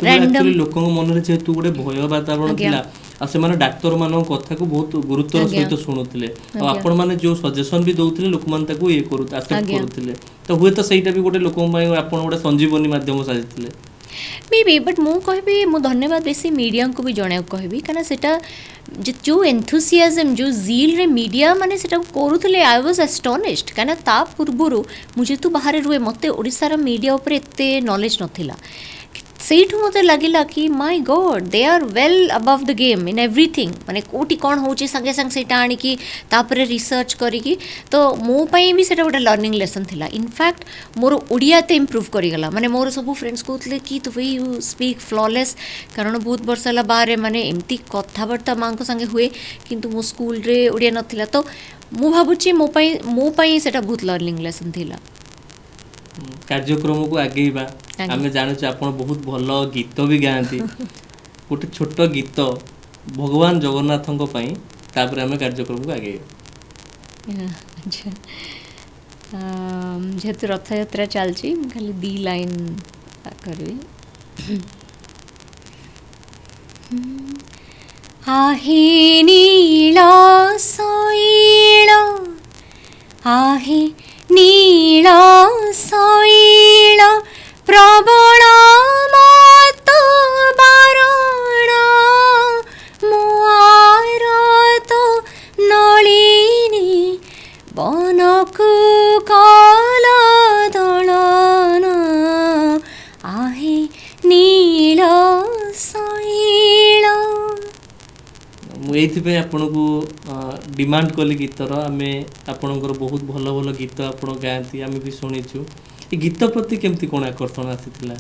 रैंडम लोकन मन रे जे तू गोटे भय वातावरण थिला आ से माने डॉक्टर मानो कथा को बहुत गुरुत्वर सहित सुनुथिले आ आपण माने जो सजेशन भी दउथिले लोक मान ताको ये करू एक्सेप्ट करूथिले तो हुए तो सेटा भी गोटे लोक मै आपण गोटे संजीवनी माध्यम साजिथिले मे बी बट मु कहबी मु धन्यवाद बेसी मीडिया को भी जणे कहबी काना सेटा जो एंथुसियाजम जो जील रे मीडिया माने सेटा करूथले आई वाज एस्टोनिश्ड काना ता पूर्वरु मुझे तो बाहर रुए मते ओडिसा रा मीडिया ऊपर एते नॉलेज नथिला सेठू मते लागिला कि my god they are well above the game in everything माने कोटी कोन होची संगे संग सेटा आनी कि तापरे रिसर्च करी कि तो मो पई भी सेटा गोटे लर्निंग लेसन थिला इनफैक्ट मोर ओडिया ते इंप्रूव करी गला माने मोर सब फ्रेंड्स कहतले कि तो वे यू स्पीक फ्लॉलेस कारण बहुत वर्ष ला बाहर माने एमती कथाबार्ता मांको संगे हुए किंतु मो स्कूल रे ओडिया नथिला तो मु भाबुची मो पई सेटा बहुत लर्निंग लेसन थिला कार्यक्रम को आगेबा आमे जानु छ आपण बहुत भलो गीत भी गांती गोटे छोट गीत भगवान जगन्नाथन को पई तापर आमे कार्यक्रम को आगे अच्छा जेतु रथ यात्रा चलची खाली दी लाइन करबी आहे नीला सोईला आहे नीला सोईला प्रबल मत बारण मुआर तो नलिनी बनकु काल दलन आहे नील सोईला मुझे आपन को डिमांड कली गीतर आमे आपनकर बहुत भल भल गीत आपण गाती आमे भी सुनिछु गीत प्रति केमती कोन आकर्षण आसीतिला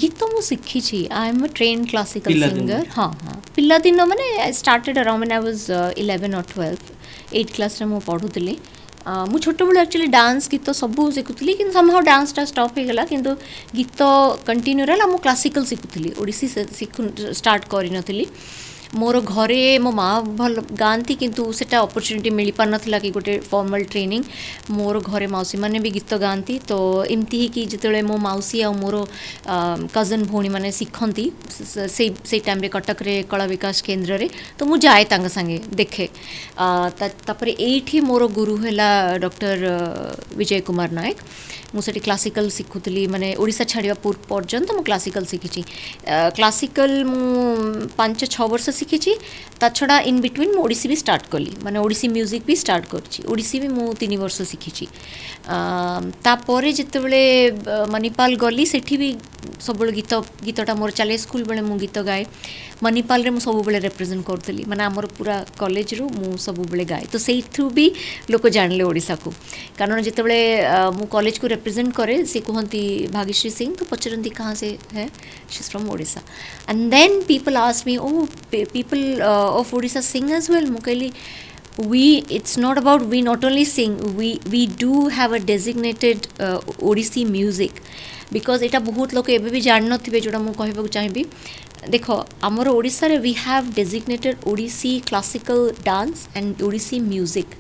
गीत मु शिखी छी आई am a train classical singer हां पिल्ला दिन माने I started around when I was 11 और 12 8 क्लास रे मु पढुतली मु छोट बळ एक्चुअली डांस गीत सब शिखुतली कि समहाउ डांस टा स्टॉप हे गला किंतु गीत कंटिन्यू रहला मु क्लासिकल शिखुतली ओडिसी स्टार्ट करि नथली मोर घरे मो माँ भल गाँती किंतु सेटा अपॉर्चुनिटी मिल पार नथिला कि गोटे फॉर्मल ट्रेनिंग मोर घरे मौसी माने भी गीत गाँती तो एमती ही कि जिते मो मौसी आ मोर कजन भौणी मैंने शिखती से टाइम रे कटक रे कला विकास केन्द्र रे तो मु जाए तांग संगे देखे तापर एठी मोर गुरु हैला डॉक्टर विजय कुमार नायक मुझे क्लासिकल शिखुली माने ओडिशा छाड़िया पूर्व पर्यंत मु क्लासिकल शिखी क्लासिकल मु 5-6 वर्ष शिखी ता छड़ा इन बिटवीन मु ओडिसी भी स्टार्ट कली माने ओडिसी म्यूजिक भी स्टार्ट करची ओडिसी भी मु 3 वर्ष शिखी तापर जिते मणिपाल गली सेठी भी सब गीत गीतटा मोर चले स्कूल बेले मु गीत गाए मणिपाल रे मु सब बेले रिप्रेजेंट करतली माने हमर पूरा कॉलेज रु मु सब बेले गाए तो सेई थ्रू भी लोक जानले ओडिसा को कारण जिते मु कॉलेज को रिप्रेजेंट करे से कहती भाग्यश्री सिंह तो पचरती कहाँ से है she is from Odisha and then people ask me oh people of Odisha sing as well मु कहली we it's not about we not only sing we do have a designated odissi music because एटा बहुत लोग एबे भी जान नथिबे जोड़ा मु कहबा चाहिबी देखो हमर ओडिसा रे we have designated odissi classical dance and odissi music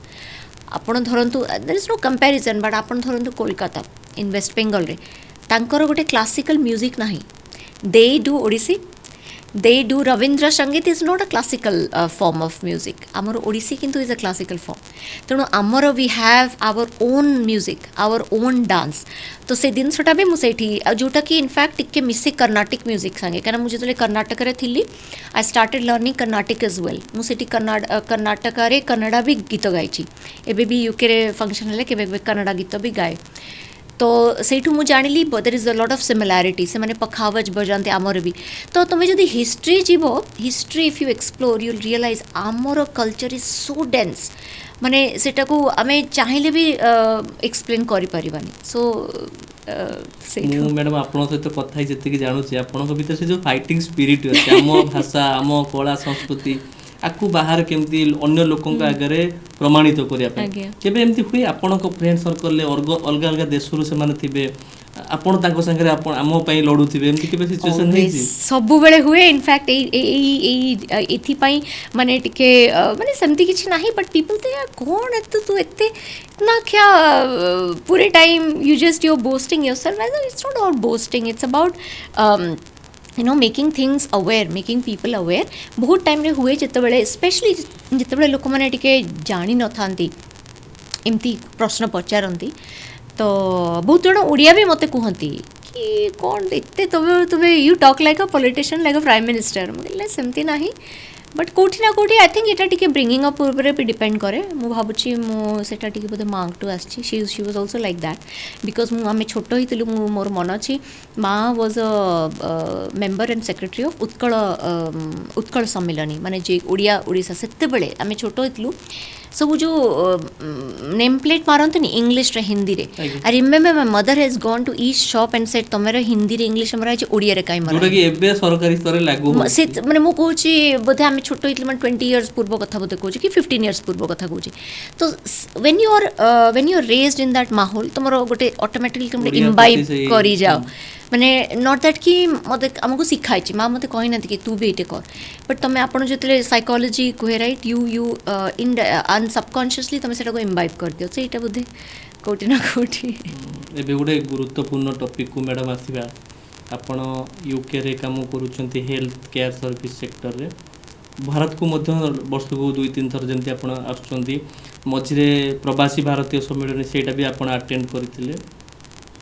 आपण धरंतु there is no comparison but आपण धरंतु कोलकाता in west bengal रे तांकर गोटे क्लासिकल म्यूजिक नाही they do odissi they do Ravindra Sangeet is not a classical form of music amar odissi kintu is a classical form teno amar we have our own music our own dance तो से दिन छोटा भी मुझे जोटा कि in fact टिके मिसे कर्नाटिक म्यूजिक संगे कारण मुझे जो कर्नाटक रे थिली I started learning Carnatic as well मुझे कर्नाटक रे कन्नड़ा भी गीत गाई एबे भी यूके रे फंक्शन हेले केबे कन्नड़ा गीत भी गाए तो सेठू मु जानिली there is a lot of similarity से माने पखावज बजाते आमर भी तो तुम्हें जदि हिस्ट्री जीव history if you explore you realise आमर कल्चर इज सो डेंस माने सेटा को आमे चाहिले भी एक्सप्लेन करि परिबानी सो मु मैडम आपन सहित कथा जति कि जानु छी आपन को भीतर से जो फाइटिंग स्पिरिट अछि आम भाषा आम कला संस्कृति आकु बाहर केमती अन्य लोकों का आगे प्रमाणित करिया पे केबे एमती हुई आपन को फ्रेंड सर्कल ले अलग अलग देश रु से माने थिबे आपन ताको संगे आपन आमो पई लडू थिबे एमती केबे सिचुएशन नै छी सब बेले हुए इनफैक्ट ए एथि पई माने टिके माने सेमती किछि नाही बट पीपल ते कोन एत तू एते ना क्या पूरे time you just you boasting yourself it's not about boasting it's about you know making things aware making people aware बहुत टाइम रे हुए जिते बेले स्पेशली जिते बेले लोक माने टिके जानि न थांती एमती प्रश्न पचारंती तो बहुत जण ओडिया भी मते कहंती कि कोन एते तबे you talk like a politician like a prime minister मतलब सेमती नाही बट कोठी ना कोठी आई थिंक एटा टिके ब्रिंगिंग अप ऊपर पे डिपेंड करे मु भाबुची मु सेटा टिके बोधे मांग टू आछि she was also like that because मु आमे छोटो हितलु मोर मन अछि माँ वाज a member and secretary of Utkal Sammilani माने जे ओडिया ओडिशा सेते बेले आमे छोटो हितलु सब जो नेम प्लेट मारते नहीं इंग्लिश रे हिंदी रे I remember my mother has gone to each shop and said तमेरा हिंदी रे इंग्लिश हमरा जे ओडिया रे काई मारा जोटा कि एबे सरकारी स्तर लागू से माने मो कहूची बोधे आमे छोटो हितलु माने 20 इयर्स पूर्व कथा बोधे कहूची कि 15 इयर्स पूर्व कथा कहूची तो when you are raised in that माहौल तमरो गोटे ऑटोमेटिकली तुम इम्बाइब करी जाओ माने नॉट दैट कि मते हमको सिखाई माँ मते कहि ना कि तू भी एटे कर बट तमे आपण जतले साइकोलॉजी कहे राइट यू इन अनसबकॉन्शियसली तमे सेटा को इम्बाइब कर दियो सेटा बुद्धि कोठी ना कोठी एबे गुडे गुरुत्वपूर्ण टॉपिक को मैडम आसीबा आपण यूके रे काम करूछंती हेल्थ केयर सर्विस सेक्टर रे भारत को मध्य वर्ष को 2-3 थर जंती आपण आछंती मझिरे प्रवासी भारतीय सम्मेलन सेटा भी आपण अटेंड करथिले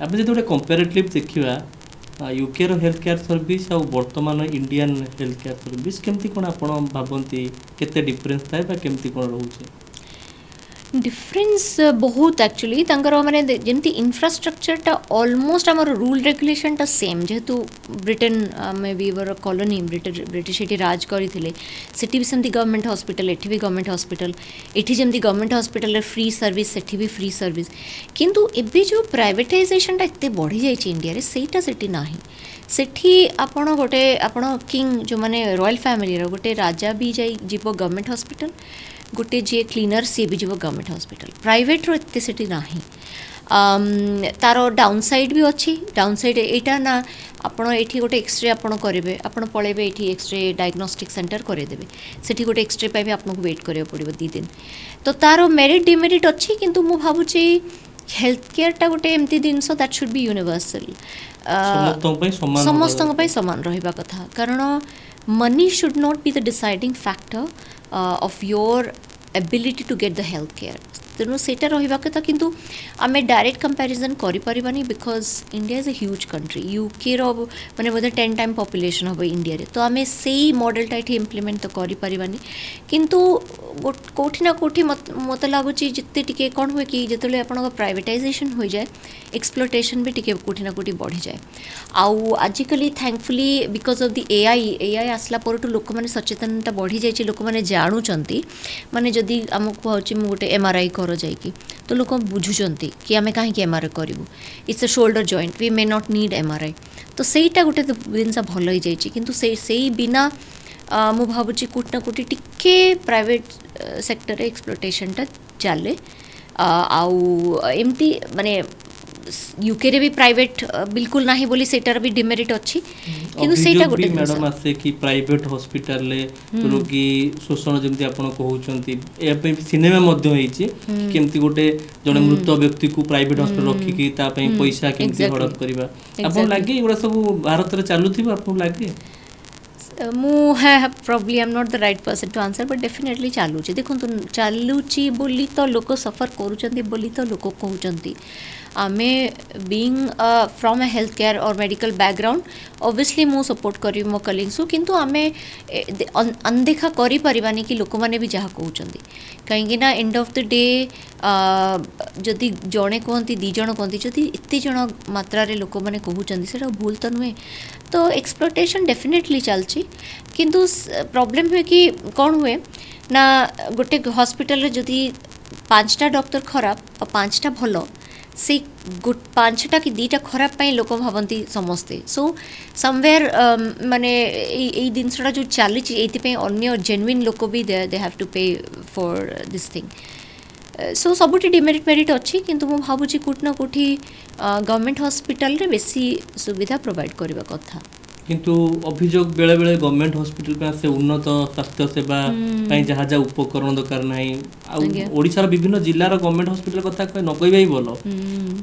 आप जो कंपेरेटिव देखा यूके रो हेल्थ केयर सर्विस आ वर्तमान इंडियन हेल्थ केयर सर्विस केमती कोन आपण भाबंती केते डिफरेंस थाए बा केमती कोन रहउचे डिफरेंस बहुत एक्चुअली तांकर माने जेमती इंफ्रास्ट्रक्चर टा ऑलमोस्ट हमर रूल रेगुलेशन टा सेम जेतु ब्रिटेन में भी वर कॉलोनी ब्रिटिश एटी राज करिथिले सेठी भी सेमती गवर्नमेंट हॉस्पिटल एठी भी गवर्नमेंट हॉस्पिटल एठी जेमती गवर्नमेंट हॉस्पिटल फ्री सर्विस सेठी भी फ्री सर्विस किंतु एबे जो प्राइवेटाइजेशन टा इत्ते बढ़ी जाई छि इंडिया रे सेटा सेठी नाही सेठी आपण गोटे आपण किंग जो माने रॉयल फैमिली रो गोटे राजा भी जाई जीवो गवर्नमेंट हॉस्पिटल गोटे जे क्लीनर सी भी जीव गवर्नमेंट हॉस्पिटल प्राइवेट रो एते सेठी नाही तार डाउन साइड भी अच्छी डाउन साइड एटा ना आपण एठी गोटे एक्सरे आपण करेबे आपण पळेबे एठी एक्सरे डायग्नोस्टिक सेंटर करे देबे सेठी गोटे एक्सरे पाइ भी आपन वेट करे पड़िबो 2 दिन तो तार मेरिट डिमेरिट अच्छी किंतु मु भाबुची हेल्थ केयर टा गोटे एमती जिनस दैट शुड बी यूनिवर्सल समस्त समान रहिबा कथा कारण money should not be the deciding factor of your ability to get the health care तेणु सेटा रहिबा कथा किंतु आमे डायरेक्ट कंपैरिजन करि परिबानी because India is a huge country UK रो माने बोधे 10 टाइम पॉपुलेशन हो इंडिया रे तो आमे सेही मॉडल टा एठी इंप्लीमेंट तो करि परिबानी किंतु कोठी ना कोठी मत लागुची जिते टिके कोन होय कि जेतले आपन प्राइवेटाइजेशन हो जाए एक्सप्लोटेशन भी टिके कोठी ना कोठी बढ़ी जाए आउ आजिकली thankfully because of the AI आसला परटू लोक माने सचेतनता बढ़ी जाय लोक माने जानु चंती माने जदी हमकु कहउची मु गोटे एमआरआई कर जाइकी तो लोक बुझुचंती कि आमे काहे कि एमआरआई करिवु it's a shoulder joint we may not need MRI तो सेटा गोटे जिनसा भल हो जाइची किंतु सेही बिना मु भाबुची कोट ना कोटी टिके प्राइवेट सेक्टर रे एक्सप्लोटेशन टा चले आउ एमती माने यूके रे भी प्राइवेट बिल्कुल नाही बोली सेटार भी डिमेरिट अच्छी किंतु सेटा गोटे मैडम आसे कि प्राइवेट हॉस्पिटल ले रोगी शोषण जेमति आपण कहउचंती ए पे सिनेमा मध्ये होईची केमति गोटे जने मृत व्यक्ति को प्राइवेट हॉस्पिटल रखी की ता पे पैसा केमति हड़प करबा आपण लागे एगुडा सब भारत रे चालुथिबो आपण लागे मु है probably I am not the right person to answer but definitely चालुची देखो चालुची बोली तो लोक सफर करूचंती बोली तो लोक कहउचंती आमे being from a health care और मेडिकल बैकग्राउंड ऑब्वियसली मु सपोर्ट करी मो कलिंग्स किंतु आमे अनदेखा करि परिबानी कि लोक माने भी जहा कहउचंती कहीं ना एंड ऑफ द डे जदि जणे कहती दी जण कहती जदि एते जण मात्रा रे लोक माने कहउचंती सेटा भूल तो नुहे तो एक्सप्लोटेशन डेफिनेटली चलची किंतु प्रॉब्लम हुए कि कौन हुए ना गोटे हॉस्पिटल रे जदि 5टा डॉक्टर खराब और 5टा भलो से 5टा कि 2टा खराब पाई लोक भावती समस्ते सो समवेयर माने ए जिनसटा जो चली ये अन्य जेन्युइन लोक भी they have to pay for this thing so सबुठी डिमेरिट मेरिट अच्छी किंतु मु भाबुची कोट ना कोठी गवर्नमेंट हॉस्पिटल रे बेसी सुविधा प्रोवाइड करबा कथा किंतु अभियोग बेले बेले गवर्नमेंट हॉस्पिटल पे से उन्नत स्वास्थ्य सेवा कहीं जहाँ जहाँ उपकरण दरकार नहीं ओडिशार विभिन्न जिल्लार गवर्नमेंट हॉस्पिटल कथा कह न कहबा ही भलो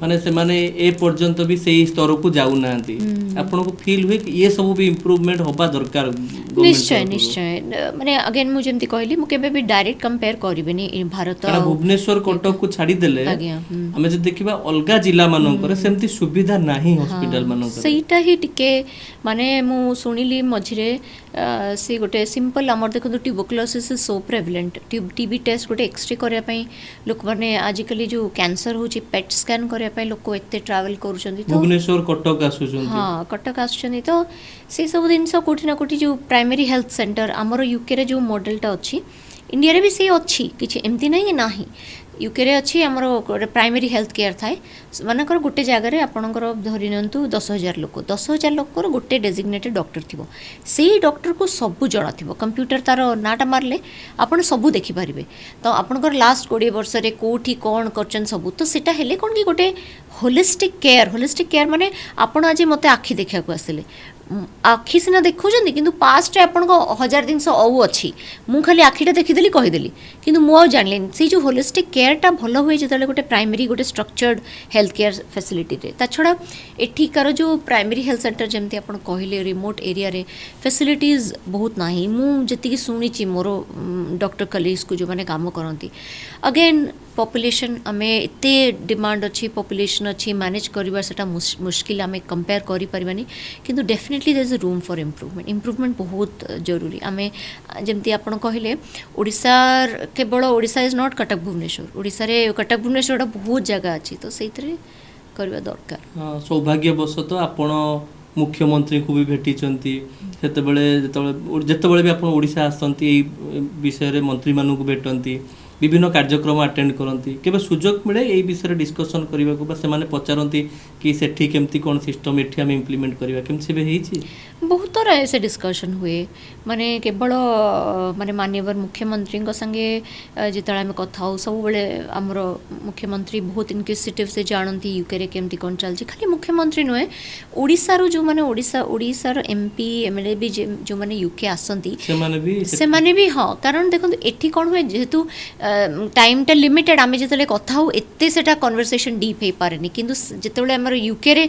माने से माने ए पर्यंत भी सेही स्तर को जाउ नांती आपन को फील हुए कि ये सब भी इंप्रूवमेंट होबा दरकार निश्चय निश्चय माने अगेन मु जेमति कहली मु केबे भी डायरेक्ट कंपेयर करबेनी भारत भुवनेश्वर कटक को छाड़ी देले हमें जे देखिबा अलगा जिल्ला मानकर सेमति सुविधा नाही हॉस्पिटल मानकर सेटा ही टिके माने मु सुनिली मझिरे से गोटे सिंपल आमर देखो tuberculosis is so prevalent TB test गोटे एक्सरे करया पई लोक माने आजिकली जो कैंसर होची पेट स्कैन करया पई लोक एते ट्रैवल करूचंदी तो भुवनेश्वर कटक आसुचंदी हां कटक आसुचंदी तो से सब दिनस कोठी ना कोठी जो प्राइमरी हेल्थ सेंटर आमर यूके रे जो मॉडलटा अच्छी इंडिया रे भी से अच्छी किछि एमती नहीं नाही यूके रे अच्छी आमर गोटे प्राइमरी हेल्थ केयर थाए मानकर गोटे जगार आपणकर धरी नियंतु 10,000 लोक 10,000 लोकर गोटे डेजिग्नेटेड डॉक्टर थिबो से डॉक्टर को सबू जणा थिबो कंप्यूटर तार नाटा मारले आपण सबू देखि पारिबे तो आपणकर लास्ट 20 वर्ष रे कोठी कोन करचन सबू तो सेटा हेले कोन कि गोटे होलिस्टिक केयर माने आपण आज मते आखि देखिया को आसिले आखि सिना देखुचंदी किंतु पास्ट रे आपण को 1000 दिन से औ अछि मु खाली आखिटा देखिदेली कहिदेली किंतु मु आ जानलेन से जो होलिस्टिक केयर टा भलो होय जेतले गोटे प्राइमरी गोटे स्ट्रक्चर्ड हेल्थ केयर फैसिलिटी रे ता छडा एठिकार जो प्राइमरी हेल्थ सेंटर जेमती आपण कहिले रिमोट एरिया रे फैसिलिटीज बहुत नाही मु जति सुनी छि मोर डॉक्टर कलीग्स को जो माने काम करंती अगेन पॉपुलेशन आमे एते डिमांड अच्छी पॉपुलेशन अच्छी मैनेज करबा सेटा मुश्किल आमे कंपेयर करि परबानी किंतु definitely there is a room for improvement बहुत जरूरी आमे जेमती आपण कहिले ओडिसा केवल ओडिसा इज नॉट कटक भुवनेश्वर ओडिसा रे कटक भुवनेश्वर बहुत जगह अछि तो सेइतरे करबा दरकार सौभाग्यवशत आपण मुख्यमंत्री को भी भेटी चंती जेतेबेले भी आपण ओडिसा आसंती विषय रे मंत्री मानु को भेटंती विभिन्न कार्यक्रम अटेंड करती केबे सुजोग मिले यही विषय डिस्कसन करने को से माने पचारती कि सेठी केमती कौन सिस्टम एठी हम इम्प्लीमेंट करबा केमती से हेछि बहुत थर ऐसे डिस्कशन हुए माने केवल माने माननीय मुख्यमंत्री संगे जिते आम कथा हो सब बड़े आमर मुख्यमंत्री बहुत इनक्विजिटिव से जानती यूके रे केमती कौन चलती खाली मुख्यमंत्री नुहे ओडिशारू जो माने ओडिशार एमपी एमएलए भी जो माने यूके आसंती से भी हाँ कारण देखो एठी कौन हुए जेहेतु टाइमटा लिमिटेड आम जो कथा हो एत से कन्वर्सेशन डीप हो पारे किंतु जिते आमर यूके रे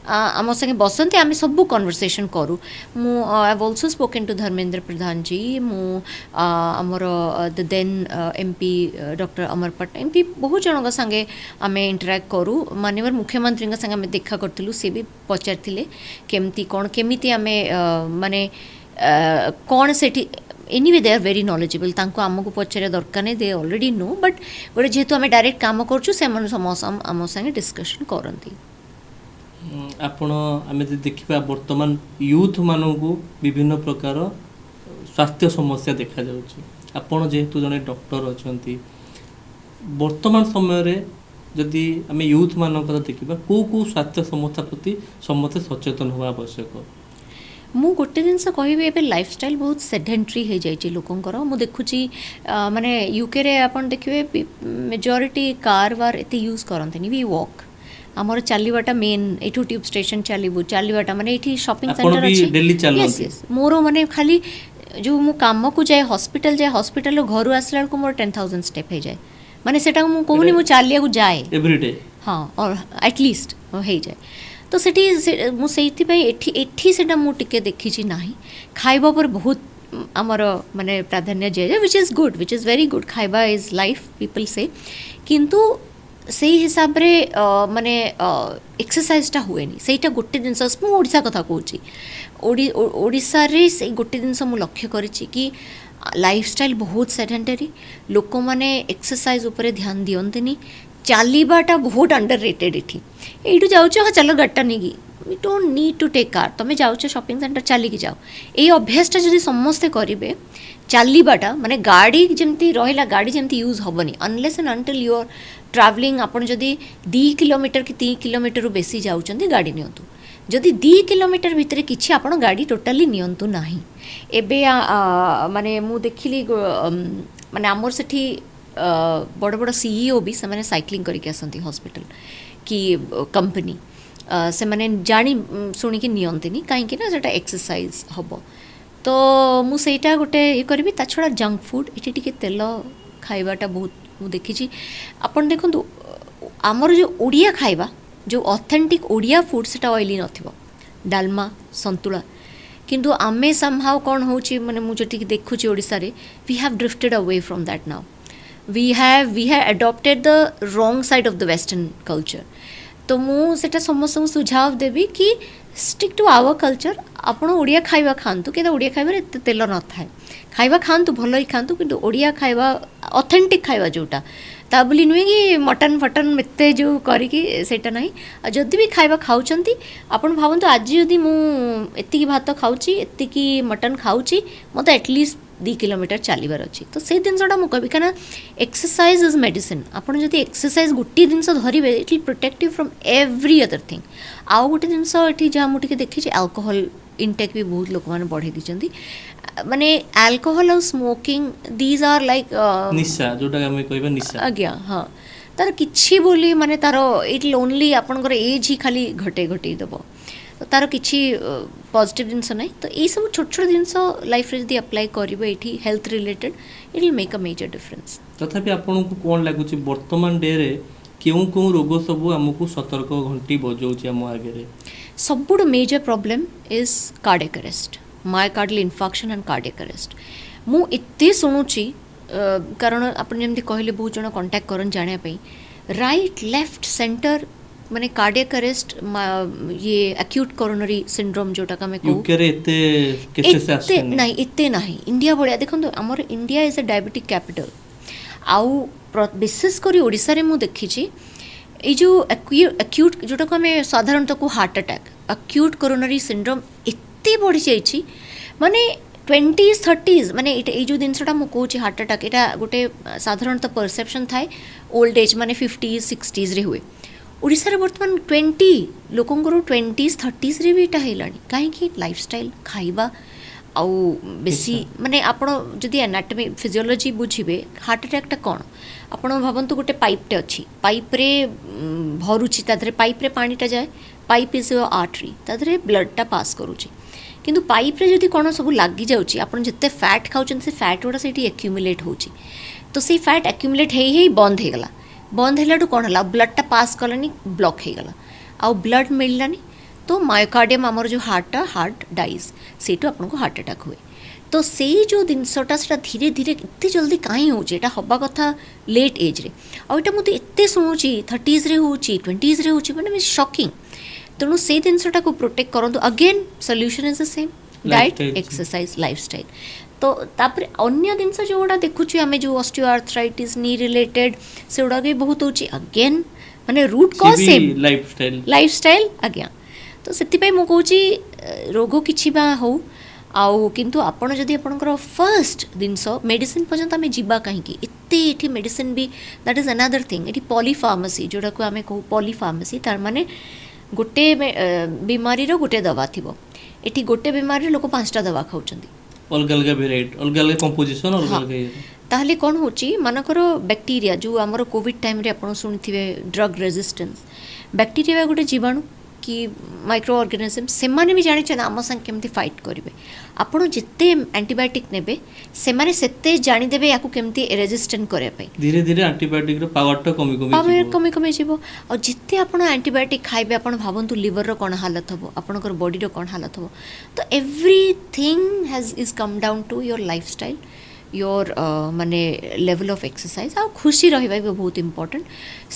आम संगे बसंती आम सब कन्वर्सेशन करूँ मु I have also spoken to Dharmendra Pradhan ji मु आमर the then MP doctor Amar Patnaik MP बहुत जन संगे आम इंटराक्ट करूँ माननीय मुख्यमंत्री संगे आम देखा करूँ सी भी पचारि केमती कौन केमिति आम माने कौन से anyway they are very knowledgeable तांको आमको पचारे दरकार नहीं दे ऑलरेडी नो बट गोटे जेहेतु आम डायरेक्ट काम करूँ से आम संगे डिस्कशन करती आपण आम देखा बर्तमान यूथ मानू विभिन्न प्रकार स्वास्थ्य समस्या देखा जाउछि आपण जेहेतु जने डॉक्टर अच्छा वर्तमान समय जदि आम यूथ मान देखा को स्वास्थ्य समस्या प्रति समस्त सचेतन होगा आवश्यक मु गोटे जिनस कहबी ए लाइफस्टाइल बहुत सेडेंटरी हो जाए लोकंकर मु देखुची माने यूके रे आपण देखिए मेजॉरिटी कार वार एते यूज करंतनी वी वॉक आमर चलवाटा मेन एठू ट्यूब स्टेशन चलवाटा माने एठी शॉपिंग सेंटर अच्छी यस यस मोर माने खाली जो मु काम को जाए हॉस्पिटल घर आसला को मोर 10,000 स्टेप हो जाए माने सेटा मु कहूनी मु चलिया को जाए एवरीडे हाँ और एटलिस्ट हो जाए तो सेठी मु सेठी पई एठी सेटा मु टिके देखी छी नाही खाइबा पर बहुत आमर माने प्राधान्य दिया which is good which is very good खाइबा इज लाइफ पीपल से किंतु से हिसाब रे माने एक्सरसाइजटा हुए सेटा गोटे जिनस मु ओडिशा कथा कहूँ ओडिशा रे से गोटे जिनस मु लक्ष्य करिछि कि लाइफस्टाइल बहुत सेडेंटरी लोक माने एक्सरसाइज उपरे ध्यान दियंतनी चलवाटा बहुत अंडर रेटेड एठू जाऊँ हाँ चलो गाड़टा नहीं you don't need to take car तुम जाऊँ शॉपिंग सेंटर चलिकी जाओ ये अभ्यासटा जब समस्ते करेंगे चलवाटा माने गाड़ी जमती रहा गाड़ी जमती यूज हेनी unless and until you are travelling आपड़ जदि 2 किलोमीटर कि 3 किलोमीटर बेसी जाऊँच गाड़ी नियंतु जदि 2 किलोमीटर भितर किसी आप गाड़ी टोटाली नियंतु नाही एबे माने मु देखिली माने आमर सेठी बड़ बड़ सीईओ भी से माने साइक्लिंग करके आसंती हॉस्पिटल कि कंपनी से माने जानी शुणिकी नियंतिनी कहीं ना सेटा एक्सरसाइज हम तो मु सेटा गोटे ये करी ता छड़ा जंक फूड ये टिके तेल खाइबाटा बहुत मु देखी आपन देखंतु आमर जो ओडिया खाइबा जो ऑथेंटिक ओडिया फूड सेटा ऑयली नथिबो डालमा संतुला किंतु आमे समहाउ कौन होची माने मु जति देखुची ओडिसा रे we have drifted away from that now we have adopted the wrong side of the western culture तो मु सेटा समस्त सुझाव देवी कि स्टिक टू आवर कल्चर आपण ओडिया खाइबा खांतु कि ओडिया खाइबा एते तेल न थाए खाइबा खांतु भल ही खांतु किंतु ओडिया खाइबा ऑथेंटिक खाइबा जोटा ता बोली नुहे कि मटन फटन एते जो करिकी सेटा नहीं जदि भी खाइबा खाउचंती आपण भावंतु आज जदि मु एतिकी भात खाउची एतिकी मटन खाउची मते एटलीस्ट 2 किलोमीटर चलबार अच्छी तो से जिनसा मुझे क्या एक्सरसाइज इज मेडिसिन आपड़ जब एक्सरसाइज गोटे जिनस धरवे it will protect you from every other thing आउ गोटे जिनस ये जहाँ मुझे देखी अल्कोहल इनटेक भी बहुत लोक मैंने बढ़े दी माने अल्कोहल और स्मोकिंग दीज आर लाइक निशा जोटा हम कहबा निशा आज्ञा हाँ तार किछि बोली माने तार इट विल ओनली आपनकर एज ही खाली घटे दब तो तार किछि पॉजिटिव जिनस ना तो ये सब छोट छोट जिनस लाइफ रे जदि अप्लाई करिबो एठी health related it will make a major difference तथापि आपनको कोन लागुछि वर्तमान डे रे केउ रोग सब हमकु सतर्क घंटी बजाउछि हम आगे रे सबुड major problem is cardiac arrest myocardial infarction and cardiac arrest मु एते सुनुछि कारण आपण जेमति कहले बहुत जण कांटेक्ट करन जाने पई राइट लेफ्ट सेंटर माने कार्डियक अरेस्ट ये एक्यूट कोरोनरी सिंड्रोम जोटा का मैं कहूँ यूके रे इतने केसेस आछे नहीं इतने नहीं इंडिया बड़िया देखो आमर India is a diabetic capital आउ विशेष कर ओडिशा रे मु देखी ये जो एक्यूट जोटा को हमें साधारणतः को heart attack acute coronary syndrome एते बढ़ी जाइछि माने 20s 30s माने ये जो जिनसटा मु कहूँ हार्ट अटैक यहाँ गोटे साधारणतः परसेप्शन थाए ओल्ड एज माने 50s 60s रे हुए ओडिशा बर्तमान 20 लोकंर 20s 30s रे भी हेलानी कहीं लाइफस्टाइल खाइबा आउ बेसी माने आपण जदि एनाटॉमी फिजियोलॉजी बुझिबे हार्ट अटैक कौन आपण भावंतु गोटे पाइपटे अच्छी पाइप रे भरुची तादरे पाइप रे पानीटा जाए पाइप इज आर्टरी तादरे ब्लडटा पास करूची किंतु पाइप रे जदि कौन सब लगी जाउची आपण जत्ते फैट खाउछन से फैट गुड़ा सेठी एक्यूमुलेट होची तो से फैट एक्यूमुलेट हेई बंद हो गला बंद हेलाडू कौन हला ब्लडटा पास कलानी ब्लॉक हो गला आउ ब्लड मिललानी तो मायोकार्डियम आमर जो हार्ट डाइज सेटू आपको हार्ट अटैक हुए तो से जो जिनसटा से धीरे धीरे एत जल्दी कहीं होटा हवा कथा लेट एज रे आउ एटा मते एते शुणुची 30s रे होची 20s रे होची माने शॉकिंग तेणु से जिनसटा को प्रोटेक्ट करंतु again solution is the same diet exercise lifestyle तो तापर अन्य जिनस जोड़ा देखुची आमे जो ऑस्टियोआर्थराइटिस नी रिलेटेड से गुड़ा भी बहुत होची अगेन माने रूट कॉज सेम लाइफस्टाइल आज्ञा तो से मु कहूँ रोग किछि बा हो आउ किंतु आपण जदि आपणकर फर्स्ट जिनस मेडिसिन पर्यंत आम जीवा कहीं एते एठी मेडिसिन भी दैट इज अनदर थिंग एठी पॉलीफार्मेसी जोड़ा को आम कहू पॉलीफार्मेसी तार माने गोटे बीमारी रो गोटे दवा थिबो एठी गोटे बीमारी लोक 5टा दवा खाउचंदी अलग अलग वेराइटी अलग अलग कंपोजिशन अलग अलग ताहले कौन होची मानकर बैक्टीरिया जो आमर कोविड टाइम रे आपण सुनिथिबे ड्रग रेजिस्टेंस बैक्टीरिया गोटे जीवाणु कि माइक्रो ऑर्गेनिज्म से माने भी जानी आम संग केमती फाइट करेंगे आपड़ जिते एंटीबायोटिक नेबे से माने सेते जानी देबे याकू केमती रेजिस्टेंट करे पे धीरे धीरे एंटीबायोटिक रो पावर तो कमी कमी जीवो और जिते आपण एंटीबायोटिक खाइबे आपण भावंतु लिवर रो कोन हालत हबो आपणकर बॉडी रो कोन हालत हबो तो everything has is come down to your lifestyle your माने लेवल ऑफ एक्सरसाइज आ खुशी रहिबा भी बहुत इंपोर्टेंट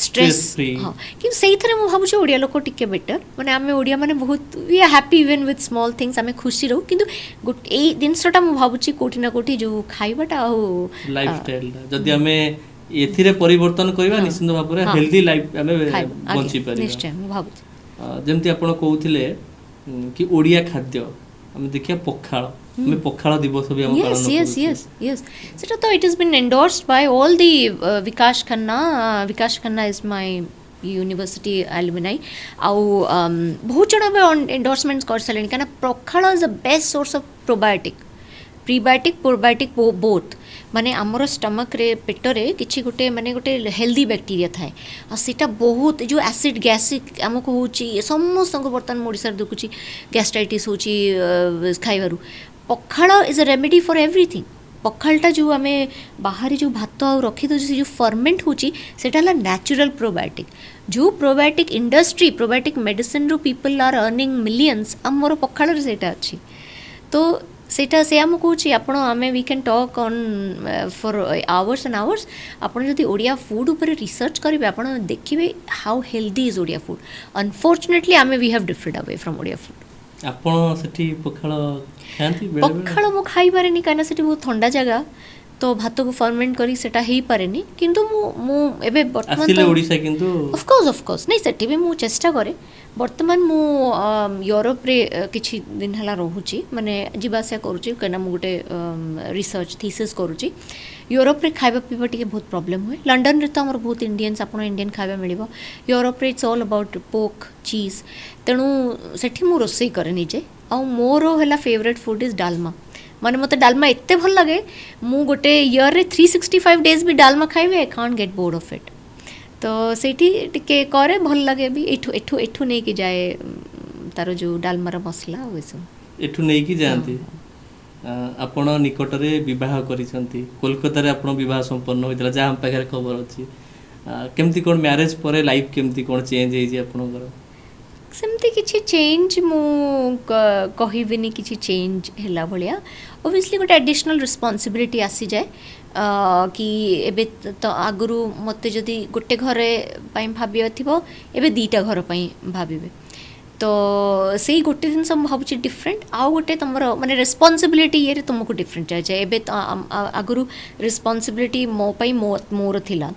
स्ट्रेस हाँ कि सही थरे मु भाबु जे ओडिया लोक टिके बेटर माने आमे ओडिया माने बहुत we are happy even with small things आमे खुशी रहू किंतु ए दिनसटा मु भाबु छी कोठी ना कोठी जो खाइबाटा आ लाइफस्टाइल जदी आमे एथिरे परिवर्तन करबा निश्चित भाबरे हेल्दी लाइफ आमे बंची परिबा निश्चय मु भाबु जेमति आपण कहउथिले कि ओडिया खाद्य हम देखिया पखाळ में पखाळ दिवस भी हम पालन yes सेटा तो it has been endorsed by all the Vikas Khanna is my university alumni आउ बहुत जन एंडोर्समेंट्स कर सलेनी काना pakhala is the best source of probiotic probiotic both माने आमर स्टमक रे पेट रे किछि गोटे माने गोटे हेल्दी बैक्टीरिया थाए आ सेटा बहुत जो एसिड गैसिक हमको होची समस्त बर्तमान ओडिसा देखुची गैस्ट्राइटिस होची खाइबारु pakhala is a remedy for everything पखाळटा जो आमे बाहर जो भात आ रखी दो जो फर्मेंट होची सेटा ला नेचुरल प्रोबायोटिक जो प्रोबायोटिक इंडस्ट्री प्रोबायोटिक मेडिसिन रो पीपल आर अर्निंग मिलियंस हमर पखाळ रे सेटा अछि तो सेटा से आम कहूँ आपण आमे we can talk on for hours and hours आपण जदि ओडिया फूड ऊपर रिसर्च करेंगे आपण देखिए how healthy is Odia food unfortunately आमे we have different away from Odia food आपण सेठी पखाळ खांती बेले पखाळ मो खाई पारेनी काना सेठी बहुत ठंडा जगह तो भात को फर्मेंट करी सेटा हेई पारेनी किंतु मु एबे वर्तमान आसिले ओडिसा किंतु ऑफ कोर्स नहीं सेठी भी मु चेष्टा करे वर्तमान मु यूरोप रे किछि दिन हला रहूची माने जीवासा करूची कना मु गोटे रिसर्च थीसिस करूची यूरोप रे खाइबा पीबा टिके बहुत प्रॉब्लम हुए लंडन रे तो हमर बहुत इंडियंस आपण इंडियन खाइबा मिलिबो यूरोप रे इट्स ऑल अबाउट पोक चीज तेणु सेठी मु रोसई करे निजे आ मोर हला फेवरेट फूड इज डालमा माने मते डालमा एत्ते भल लगे मु गोटे ईयर रे 365 डेज भी डालमा खाइबे I can't get bored of it तो सेठी टिके करे भल लगे भी एठू नहीं कि जाए तारो जो डालमार मसला वो सब एठू नहीं कि जानती आपण निकट रे विवाह करिसंती कोलकाता रे आपण विवाह संपन्न होइतला जा हम पाखरे खबर अछि केमती कोन मैरिज परे लाइफ केमती कोन चेंज हे जे आपनकर सेमती किछि चेंज मु कहिबिनी किछि चेंज हैला भलिया ऑब्वियसली गोटे एडिशनल रिस्पांसिबिलिटी आसी जाए कि एबे तो आगुरु मते जदि गोटे घरे पई भाबियो थिबो एबे दीटा घर पई भाबिबे तो सेही गोटे दिन सब भाबुची डिफरेंट आउ गोटे तमरो माने रिस्पांसिबिलिटी ये तुमको डिफरेंट जाए एबे तो आगुरु रिस्पांसिबिलिटी मो पई मोर थिला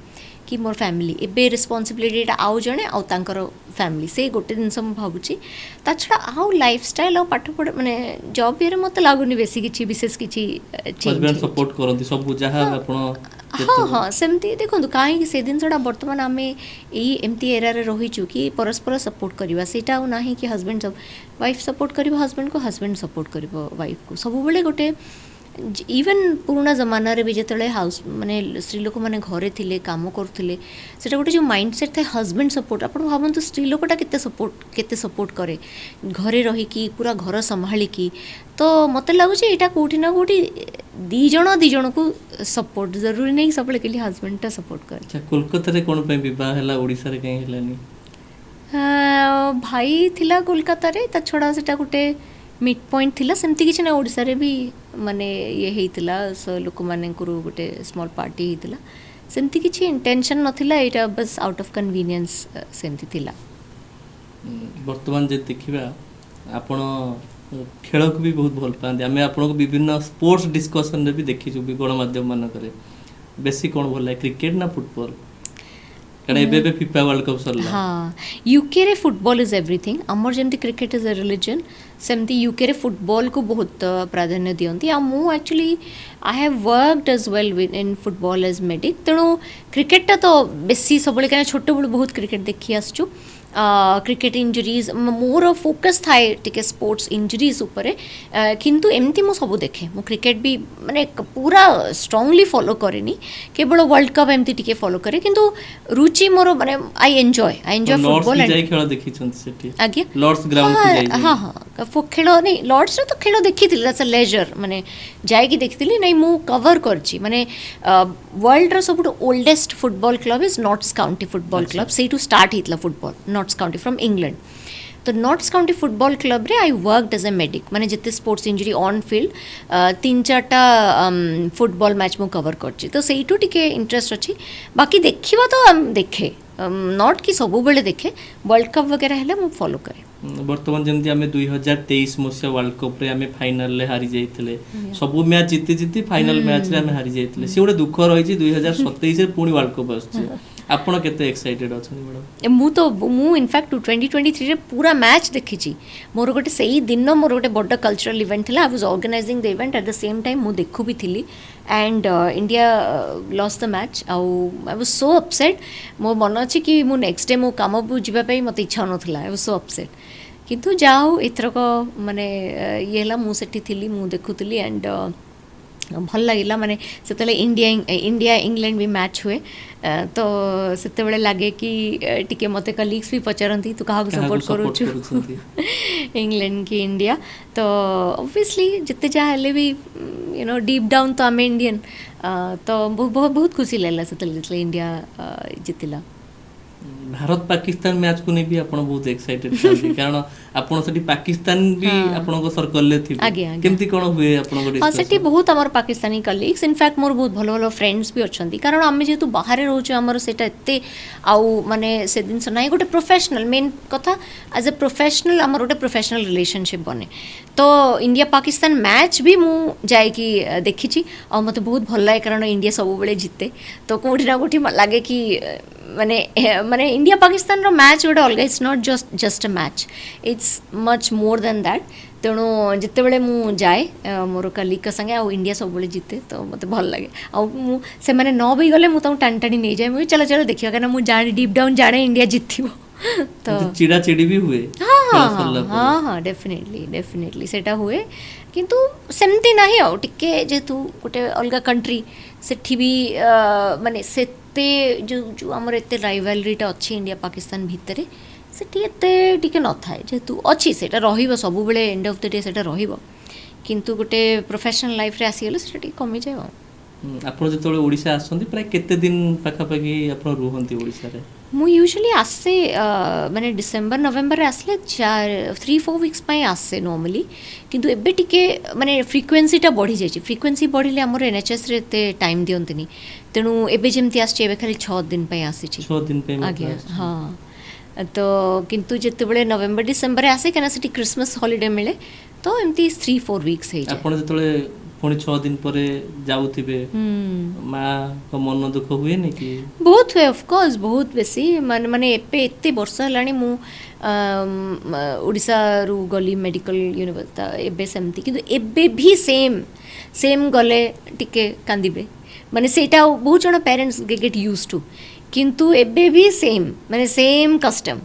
कि मोर फैमिली एबे रिस्पांसिबिलिटी आउ जणे आउ तांकर फैमिली से गोटे दिन सब भाबुची ता छडा आउ लाइफस्टाइल आउ पाठ पढ माने जॉब ये मते लागुनी बेसी किछि विशेष किछि चेंज हस्बैंड सपोर्ट करंती सब जहां आपण हाँ हाँ सेमती देखो कहीं से जिनसा बर्तमान आम एमती एरारे रहीचु कि परस्पर सपोर्ट करवा सेटा ना कि हजबैंड सब वाइफ सपोर्ट कर हजबैंड को हजबैंड सपोर्ट कर वाइफ को सब बेले गोटे इवन पुराना जमाना रे भी जिते हाउस माने स्त्री लोक मैंने घरे थिले काम करते सेटा गोटे जो माइंडसेट था हजबैंड सपोर्ट आप भावतु स्त्री लोकटा केते सपोर्ट करे घरे रहीकि पूरा घर संभालिकी तो मत लगुच यहाँ कौटी ना कौटी दीज को सपोर्ट जरूरी नहीं सब के लिए हजबैंड सपोर्ट करे। कोलकाता रे कोन पे विवाह हैला ओडिसा रे कहीं हैलानी भाई थिला कोलकाता रे ता छोड़ा सेटा गोटे मिड पॉइंट थिला सेमती किछ ना ओडिसा रे भी माने ये हेतिला सो लोक माने गोटे स्मॉल पार्टी हेतिला सेमती किछ इंटेंशन नथिला एटा बस आउट ऑफ कन्वीनियंस सेमती थिला। वर्तमान जे देखिबा आपण खेल को भी बहुत भल पाते आम आपको विभिन्न स्पोर्ट्स डिस्कसन रे भी देखीचु गणमाध्यम मान करे बेसी कौन भल क्रिकेट ना फुटबॉल कारण फीफा वर्ल्ड कप सरला हाँ यूके रे फुटबॉल इज एवरीथिंग आमर जेमती क्रिकेट इज अ रिलीजन सेमती यूके रे फुटबॉल को बहुत प्राधान्य दियंती आ मु actually I have worked as well with in football as medic तेणु क्रिकेटा तो बेसी सब कहीं छोट बड़ बहुत क्रिकेट देखी आसचु क्रिकेट इंजरीज मोर फोकस थाए टिके स्पोर्ट्स इंजरीज उपरे किंतु एमती मु सब देखे मु क्रिकेट भी माने पूरा स्ट्रांगली फॉलो करेनी केवल वर्ल्ड कप एमती टिके फॉलो करे किंतु रुचि मोर माने आई एंजॉय फुटबॉल एंड खेल देखि छन सेठी आगे लॉर्ड्स ग्राउंड पे जाई हां हां खेल नहीं लॉर्ड्स रे तो खेल देखिथिली दैट्स अ लेजर माने जाई कि देखिथिली नहीं मु कवर करची माने वर्ल्ड रो सबटू oldest football club is Notts County football club से टू स्टार्ट हितला football Notts County from England तो नॉर्थ्स काउंटी फुटबॉल क्लब रे I worked as a medic माने जिते स्पोर्ट्स इंजरी ऑन फील्ड 3-4टा फुटबॉल मैच मु कवर करची तो सेइटू टिके इंटरेस्ट अछि बाकी देखिबा तो देखे नॉट कि सब बेले देखे वर्ल्ड कप वगैरह हेले मु फॉलो करे। वर्तमान जमती आम 2023 मसिया वर्ल्ड कप रे आम फाइनल ले हारी जाइथिले सब मैच जीती जीती फाइनल मैच रे आम हारी जाइथिले से गोटे दुख रही 2027 रे पुणी वर्ल्ड कप आछी आपण केते एक्साइटेड अछन मैडम मु इनफैक्ट 2023 रे पूरा मैच देखिची मोर गोटे सही दिन मोर गोटे बड़ कल्चरल इवेंट थिला I was organising the event at the same time मु देखु भी थिली and India lost the match I was so upset मो मन अछि कि मु नेक्स्ट डे मो काम बु जिबा पई मते इच्छा नथिला आई वाज सो अपसेट किंतु जाओ एथरक माने ये हला मु सेठी थिली मु देखुतली एंड भल लगिला माने सेतले इंडिया इंग्लैंड भी मैच हुए तो सेते बेले लागे कि टिके मते कलीग्स भी पचारंती तू कहा सपोर्ट करू इंग्लैंड की इंडिया तो ऑब्वियसली जिते जा हेले भी यू नो डीप डाउन तो आम इंडियन तो बहुत बहुत खुशी लागला सेतले इंडिया जितिला। भारत पाकिस्तान मैच को नहीं भी आपण बहुत एक्साइटेड छथि कारण आपण सटी पाकिस्तान भी आपण को सर्कल ले थि केमती कोन हुए आपण को हां सटी बहुत हमर पाकिस्तानी कलीग्स इनफैक्ट मोर बहुत भलो भलो फ्रेंड्स भी अछंती कारण आमे जेतु बाहर रहउछ हमर सेटा एते आउ माने से दिन से नाही गोटे प्रोफेशनल मेन कथा एज अ प्रोफेशनल हमर गोटे प्रोफेशनल रिलेशनशिप बने तो इंडिया पाकिस्तान मैच भी मु जाय कि देखिची और मते बहुत भल लागे कारण इंडिया सब बेले जीते तो कोठी ना कोठी लागे कि माने इंडिया पाकिस्तान रो मैच गोटे अलग it's not just a match it's much more than that तेणु जिते बड़े मु जाए मोर कलीग संगे आ इंडिया सब बड़े जीते तो मते भल लगे से माने न भी गले मु टाणी टाणी नहीं जाए मुझे चलो चलो देखियो कारण मु जाने डीप डाउन जाने इंडिया जीतिबो तो चिड़ा चिड़ी भी हुए हाँ डेफिनेटली सेटा हुए किंतु सेमती नाही आ टिके जेतु गोटे अलग कंट्री सेठी भी माने सेते जो हमर एते राइवलरीटा अछि इंडिया पाकिस्तान भितरे सेठी एते टिके न थाए जेतु अछि सेटा रहिबो सब बेले एंड ऑफ द डे सेटा रहिबो किंतु गोटे प्रोफेशनल लाइफ रे आसी गेले सेटा टिके कमी जाय आपण जेतोले ओडिसा आसंती प्राय केते दिन पाखा पाखी आपण रुहंती ओडिसा रे मु यूजुअली आसे माने डिसेंबर नवेम्बर रे आसले 3-4 वीक्स पई आसे नॉर्मली किंतु एबे टिके माने फ्रीक्वेंसीटा बढ़ी जाय फ्रीक्वेंसी बढ़िले हमर एनएचएस रे ते टाइम दियंतनी तेनु एबे जेमती आसे एबे खाली 6 दिन पई आसी 6 दिन पे आगे हां तो किंतु जेते बेले नवेम्बर डिसेंबर रे आसे कना सिटी क्रिसमस हॉलिडे मिले तो एमती 3-4 वीक्स हे आपण जेतोले पुणी 6 दिन पर जाउथिबे माँ को मन दुख हुए नहीं कि बहुत हुए ऑफ कोर्स बहुत बेसी माने एते वर्ष हलाणी मु ओडिसा रु गली मेडिकल यूनिवर्सिटी एबे सेमती किंतु एबे भी सेम गले टिके कांदिबे माने सेटा बहुत जण पेरेंट्स गेट यूज टू किंतु एबे भी सेम माने सेम कस्टम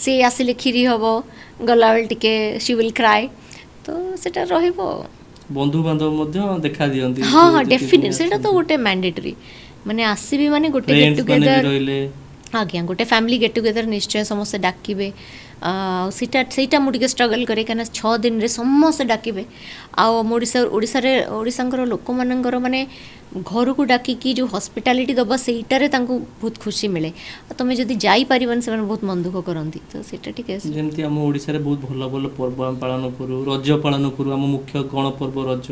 से आसिले खीरी हबो गला बेल टिके शी विल क्राई तो सेटा रहिबो बंधु बांधव मध्य देखा दियंती हाँ हाँ डेफिनेट सेटा तो गोटे मैंडेटरी माने आसीबी माने गोटे गेट टुगेदर आज्ञा गोटे फैमिली गेट टुगेदर निश्चय समस्त डाकिबे सेटा मुझे स्ट्रगल करे क्या 6 दिन रे समस्त डाकिबे ओडिशार लोक मानकर माने घर को डाकिकी जो हॉस्पिटैलिटी दबा सेटारे तांको बहुत खुशी मिले तुम जदि जाई परिबन से बहुत मन दुख करंती तो सेटा ठीक है जेमती हम ओडिसा रे बहुत भल भल पर्व हम पालन करू रज पालन करू हम मुख्य गण पर्व रज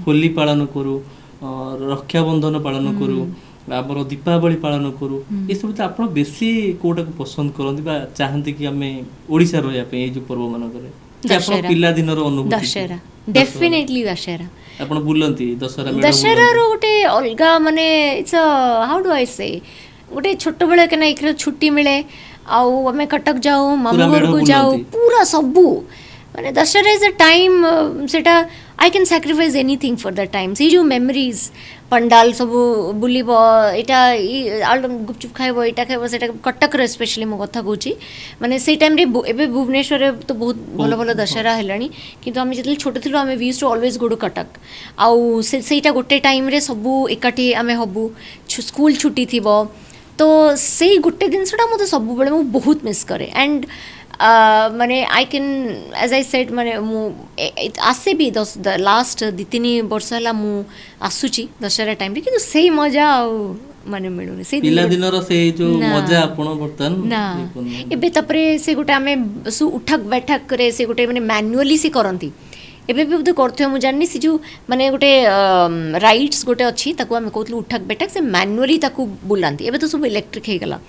होली पालन करू रक्षाबंधन पालन करू आमर दीपावली पालन करू ये सब तो आपण बेसी कोटा को पसंद करंती बा चाहंती कि हमें ओडिसा रहया पे ए जो पर्व मानक रे आपण पिला दिन रो अनुभूति दशहरा डेफिनेटली दशहरा आपण बुलंती दशहरा रो गोटे अलगा माने इट्स हाउ डू आई से गोटे छोट बेले के ना एक छुट्टी मिले आउ हमें कटक जाऊ मामू घर को जाऊ पूरा सबू माने दशहरा इज अ टाइम सेटा I can sacrifice anything for that time से जो मेमोरीज पंडाल सब बुलिब एटा गुपचुप खाइब एटा खाइब सेटा कटक रे स्पेशली मो कथा कहूची माने से टाइम रे एबे भुवनेश्वर रे तो बहुत भलो भलो दशहरा हेलानी किंतु आमे जतले छोटे थिलु आमे we used to always go to Cuttack आउ सेटा गोटे टाइम रे सबु एकाठी आमे हबु स्कूल छुट्टी थिबो तो से गोटे दिन सेटा मते सबु बेले मो बहुत मिस करे एंड माने I can as I said माने मु आसे भी द लास्ट 2-3 वर्ष हला मु आसुची दशहरा टाइम रे किंतु सेही मजा माने मिलुनी से पिला दिन रो से जो मजा आपण बर्तन ना एबे तपरे से गोटे आमे उठक बैठक करे से गोटे माने मैन्युअली से करंती एबे भी तो करथे मु जाननी से जो माने गोटे राइट्स गोटे अछि ताको आमे कहतलु उठक बैठक से मैन्युअली ताको बुलांती एबे तो सब इलेक्ट्रिक हे गला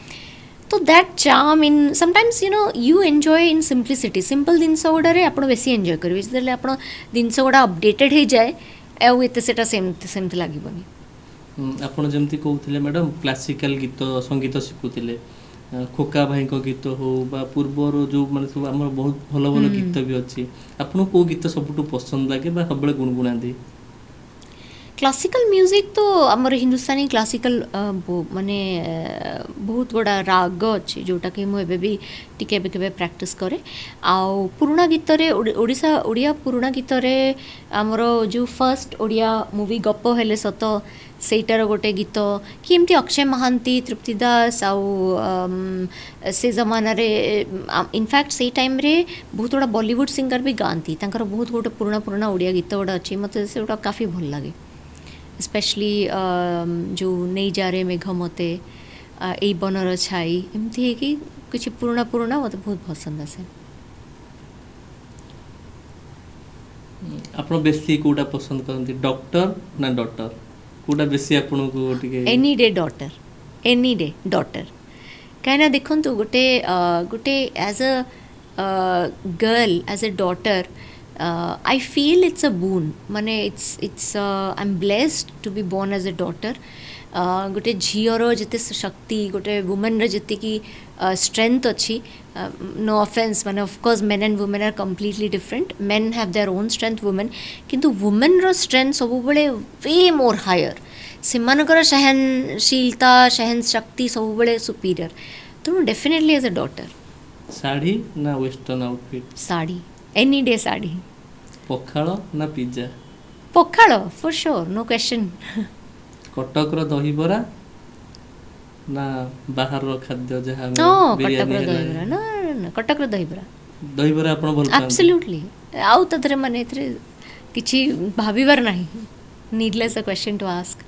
तो that charm in sometimes you enjoy in simplicity simple जिनस गुड़े आप बेसी एंजॉय करेंगे जिते आप जिनस गुड़ा अपडेटेड हो जाए आउ एत से सेमती लगभग आपड़ जमी कहते मैडम क्लासिकल गीत संगीत शिखुले खोका भाई गीत हो पूर्वर जो माने सब आम बहुत भल भल गीत भी अच्छी आपको कौ गीत सब पसंद लगे सब गुणगुणा क्लासिकल म्यूजिक तो आमर हिंदुस्तानी क्लासिकल माने बहुत बड़ा राग अच्छे जोटा कि मुझे भी टिके केबे प्रैक्टिस करे आउ पुराना गीत रे ओडिया पुराना गीत रे आमर जो फर्स्ट ओडिया मूवी गप हेले सत सेटार गोटे गीत कि एमती अक्षय महांती तृप्ति दास आउ से जमाना रे इनफैक्ट से टाइम रे बहुत बड़ा बॉलीवुड सिंगर भी गाती बहुत गोटे पुराना ओडिया गीत गुड़ा अच्छी मतलब से काफ़ी भल लगे स्पेशली जो नहीं जा रे मेघ मते ए बनर छाई एमती है कि कुछ पुराना मत बहुत पसंद आसे आपण बेसी कोटा पसंद करंती डॉक्टर ना डॉटर कोटा बेसी आपण को टिके एनी डे डॉटर कहना देखंतु गोटे as a girl as a daughter I feel it's a boon माने it's I'm blessed to be born as a daughter गोटे झीर जिते शक्ति गोटे वुमेन जिते की स्ट्रेंथ अच्छी नो ऑफेंस माने of course men and women are completely different men have their own strength women किंतु वुमेन रो स्ट्रेंथ सब बेले वे मोर हायर सेमानकर सहनशीलता सहन शक्ति सब बेले सुपीरियर तो definitely as a daughter sari ना western outfit sari any day sari pakhala ना pizza pakhala for sure no question Cuttack रो दहीबरा ना बाहर रो खाद्य जहां नो कटक रो दहीबरा ना कटक रो दहीबरा आपण भल पान एब्सोल्युटली आउ तदरे माने एथरे किछि भाबिबार नाही needless a question to ask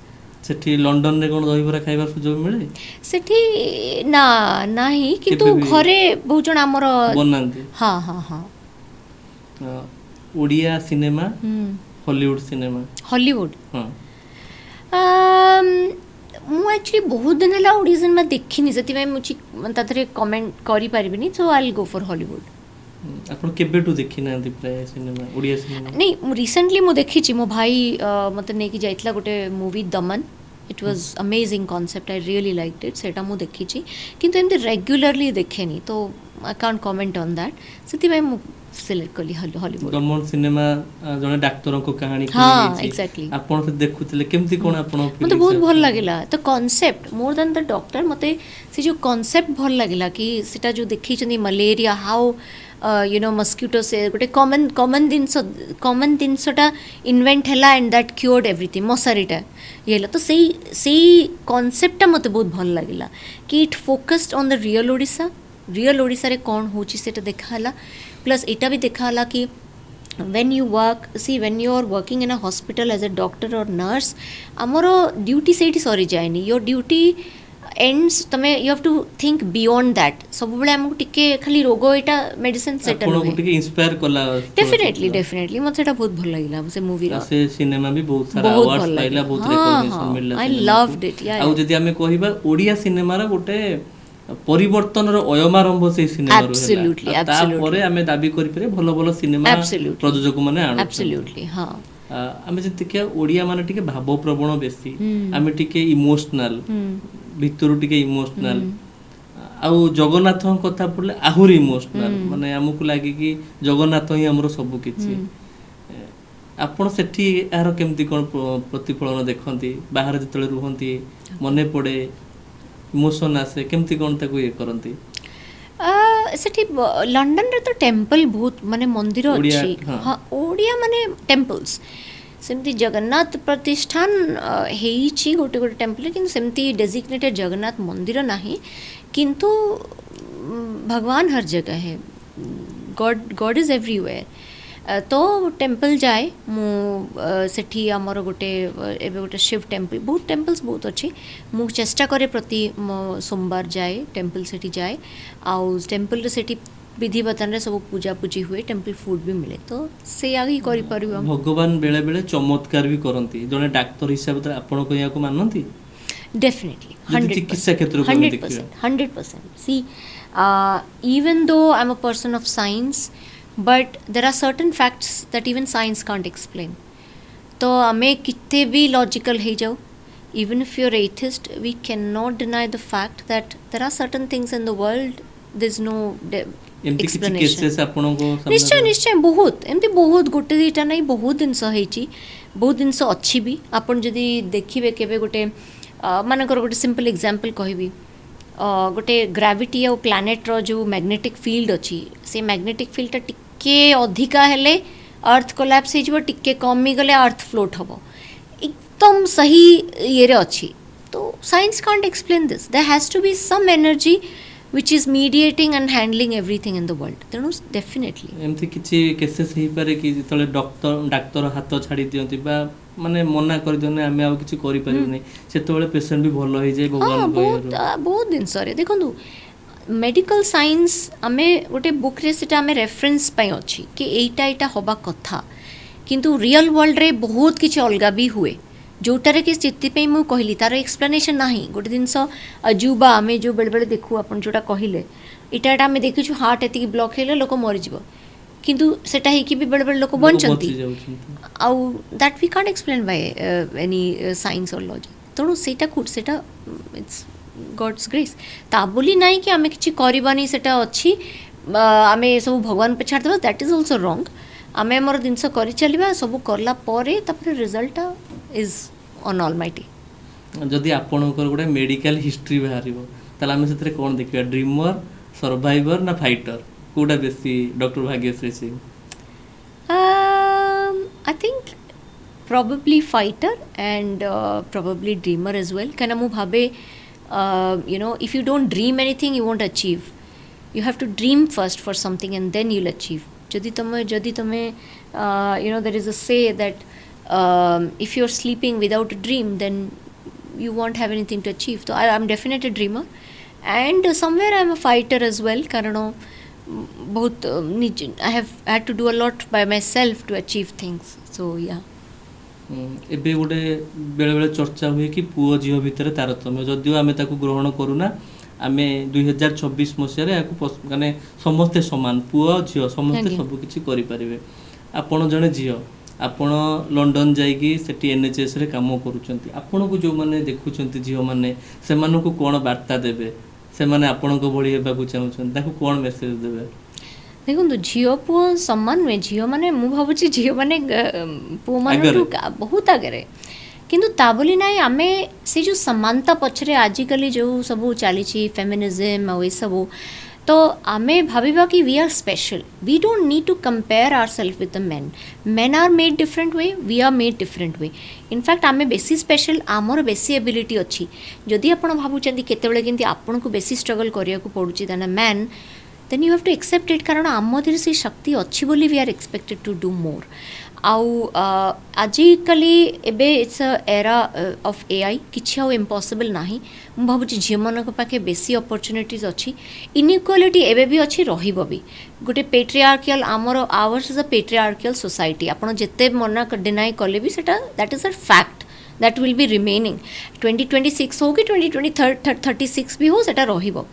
सेठी लंडन रे कोन दहीबरा खाइबार सुजोग मिले सेठी ना नाही किंतु घरे बहुत जण हमर बनांती हां हां हां Odia cinema Hollywood cinema Hollywood हां मु एक्चुअली बहुत दिन ओडिया सिनेमा देखिनी से मुझे कमेंट करी पारिबिनी so I will go for Hollywood ଆପଣ କେବେଠୁ ଦେଖି ନାହାନ୍ତି ପ୍ରାୟ ସିନେମା ଓଡ଼ିଆ ସିନେମା? नहीं मु रिसेंटली मु देखी मो भाई मत नहीं कि जाइतला गोटे movie Daman it was amazing concept I really liked it सेटा मु देखी किंतु एमती रेगुलरली देखेनी तो I can't comment on that सेति मु सिलेक्ट कली हॉलीवुड दमन सिनेमा जने डाक्टरों को कहानी हाँ एक्जेक्टली आपण से देखुतले केमती कोन आपण मते बहुत भल लागिला तो concept more than the doctor मते से जो कॉन्सेप्ट भल लागिला कि सेटा जो देखी चंदी malaria how you know mosquito से गोटे कॉमन जिनसटा इन्वेंट हैला एंड दैट क्योर्ड एवरीथिंग मशारीटा ये तो सही कॉन्सेप्टटा मते बहुत भल लागिला कि it focused on the real Odisha रे कौन होची सेटा देखाला प्लस एटा भी देखाला कि when you are working in a hospital as a doctor or nurse amoro duty सेठी सरी जायनी your duty ends तमे you have to think beyond that सब बेले हमको टिके खाली रोग एटा मेडिसिन सेटल हो टिके इंस्पायर कला डेफिनेटली मते एटा बहुत भल लागिला से मूवी रा से सिनेमा भी बहुत सारा अवार्ड्स पाइला बहुत रिकॉग्निशन मिलला आई लव्ड इट या आ जदी हमें कहिबा ओडिया सिनेमा रा गोटे परिवर्तन रो अयमारंभ से सिनेमा रो एब्सोल्युटली तापरे हमें दाबी करि परे भलो भलो सिनेमा प्रयोजक माने आनु एब्सोल्युटली हां हमें जति के ओडिया माने टिके भाव प्रवण बेसी हमें टिके इमोशनल भितरु टिके इमोशनल आउ जगन्नाथ कथा पड़ले आहुरी इमोशनल माने हमकु लागी कि जगन्नाथ ही हमरो सब किछि आपण सेठी यार केमती कोन प्रतिफलन देखंती बाहर जतले रुहंती मने पड़े इमोशन आसे केमती कोन ताको ये करंती सेठी लंडन रे तो टेम्पल बहुत माने मंदिर अछि हां ओडिया माने टेम्पल्स सेमती जगन्नाथ प्रतिष्ठान हेइछि गोटे गोटे टेम्पल किंतु सेमती डेजिग्नेटेड जगन्नाथ मंदिर नाही किंतु भगवान हर जगह है गॉड इज एवरीवेयर तो टेम्पल जाए मु सेठी हमर गोटे एबे गोटे शिव टेम्पल बहुत टेम्पल्स बहुत अच्छी मु चेष्टा करे प्रति सोमवार जाए टेम्पल सेठी जाए आउ टेम्पल रे सेठी विधि बतन रे सब पूजा पूजी हुए टेम्पल फूड भी मिले तो से आगे करि परिबो भगवान बेले बेले चमत्कार भी करंती जने डॉक्टर हिसाब से आपण को या को मानंती डेफिनेटली 100% चिकित्सा क्षेत्र को 100% see even though I'm a person of science but there are certain facts that even science can't explain तो हमें कितने भी लॉजिकल है जाओ even if you're atheist we cannot deny the fact that there are certain things in the world there's no explanation निश्चय बहुत एमती बहुत गोटे दीटा नहीं बहुत जिनस होइची बहुत जिनस अच्छी भी आपण जदी देखिबे केबे गोटे मानकर गोटे सिंपल एग्जांपल कहबी गोटे ग्रेविटी और प्लैनेट रो जो मैग्नेटिक फील्ड अच्छी से मैग्नेटिक फील्ड टिके अधिका हेले अर्थ कोलैप्स हो जिवो टिके कमी गले अर्थ फ्लोट हबो एकदम सही ये रे अच्छी तो science can't explain this there has to be some energy which is mediating and handling everything in the world there is definitely एमती किछि केसेस ही पारे कि तले डॉक्टर हाथ छाडी दियंती बा माने मना कर दियने हमें आ किछि करि परिबो नै सेतोले पेशेंट भी भलो होई जाय भगवान बहुत दिन सरे देखंतु मेडिकल साइंस हमें गोटे बुक रे सेटा हमें रेफरेंस पय अछि कि एटा होबा कथा किंतु रियल वर्ल्ड रे बहुत किछि अलगा भी हुए जोटारे कि स्थिति पे मु कहली तार एक्सप्लेनेशन नाही गोटे दिन अजूबा आमे जो बेले बेले देखु अपन जोटा कहिले इटा आमे देखिछु हार्ट एति ब्लॉक हेले लोक मरि जिवो किंतु सेटा हे कि भी बेले बेले लोक बंचंती आउ that we can't explain by any science or logic तणु सेटा कुट सेटा इट्स गॉड्स ग्रेस ता बोली नाही कि आमे किछि करबानी सेटा अछि आमे सब भगवान पे छाड़ देबा दैट इज आल्सो रॉन्ग आमे हमर दिनस करि चलिबा सब करला परे तापर रिजल्ट इज ऑन ऑलमाइटी जदि आपनकर गोटे मेडिकल हिस्ट्री बाहरिबो तला हम सेतरे कोन देखिबा ड्रीमर सर्वाइवर ना फाइटर कोडा बेसी doctor Bhagyashree Singh I think probably fighter and probably dreamer as well kana mu bhabe you know if you don't dream anything you won't achieve you have to dream first for something and then you'll achieve jodi tame you know there is a say that if you're sleeping without a dream then you won't have anything to achieve so I'm definitely a dreamer and somewhere I'm a fighter as well karano bahut I have had to do a lot by myself to achieve things so yeah एबे गोटे बेले बेले चर्चा हुए कि पुओ झियो भितर तारतम्य जदियो आमे ताकू ग्रहण करूना आमे 2024 मसीह या माने समस्ते समान पुआ झियो समस्ते सब किछि करि परिबे आपण जने झियो आपण लंडन जाइकी सेठी एनएचएस रे काम करूचंती आपण को जो माने देखुचंती झियो माने से माने को कोन वार्ता देबे से माने आपण को बळी हेबा को चाहुचंती ताको कोन मेसेज देबे देखो झीओ पु सम्मान में झीओ माने मु भाबुची झीओ माने पु मानटू बहुत आगे किंतु ता बोली नाई आमे से जो समानता पछरे आजिकली जो सब चली फेमिनिज्म और ये सब तो आमे भाविबा कि we are special we don't need to compare ourselves with the men are made different way we are made different way in fact आमे बेसी स्पेशल आमर बेसी एबिलिटी अच्छी जदि आपण भाबुचंदी केतेबेले किंती आपण को बेसी स्ट्रगल करिया को पडुची then a man then you have to accept it कारण आम धीरे से शक्ति अच्छी बोली we are expected to do more आउ आजिकली एबे it's a era of AI किछि आउ इम्पॉसिबल नाही मु भाबुची झियो मानक पाखे बेसी अपॉर्चुनिटीज अच्छी इनइक्वालिटी एबे भी अच्छी रहिबो भी गोटे पेट्रियार्कियल आमर hours is a patriarchal society आपण जेते मना डिनाई कले भी सेटा that is a fact that will be remaining 2026 हो कि 2036 भी हो सेटा रहिबो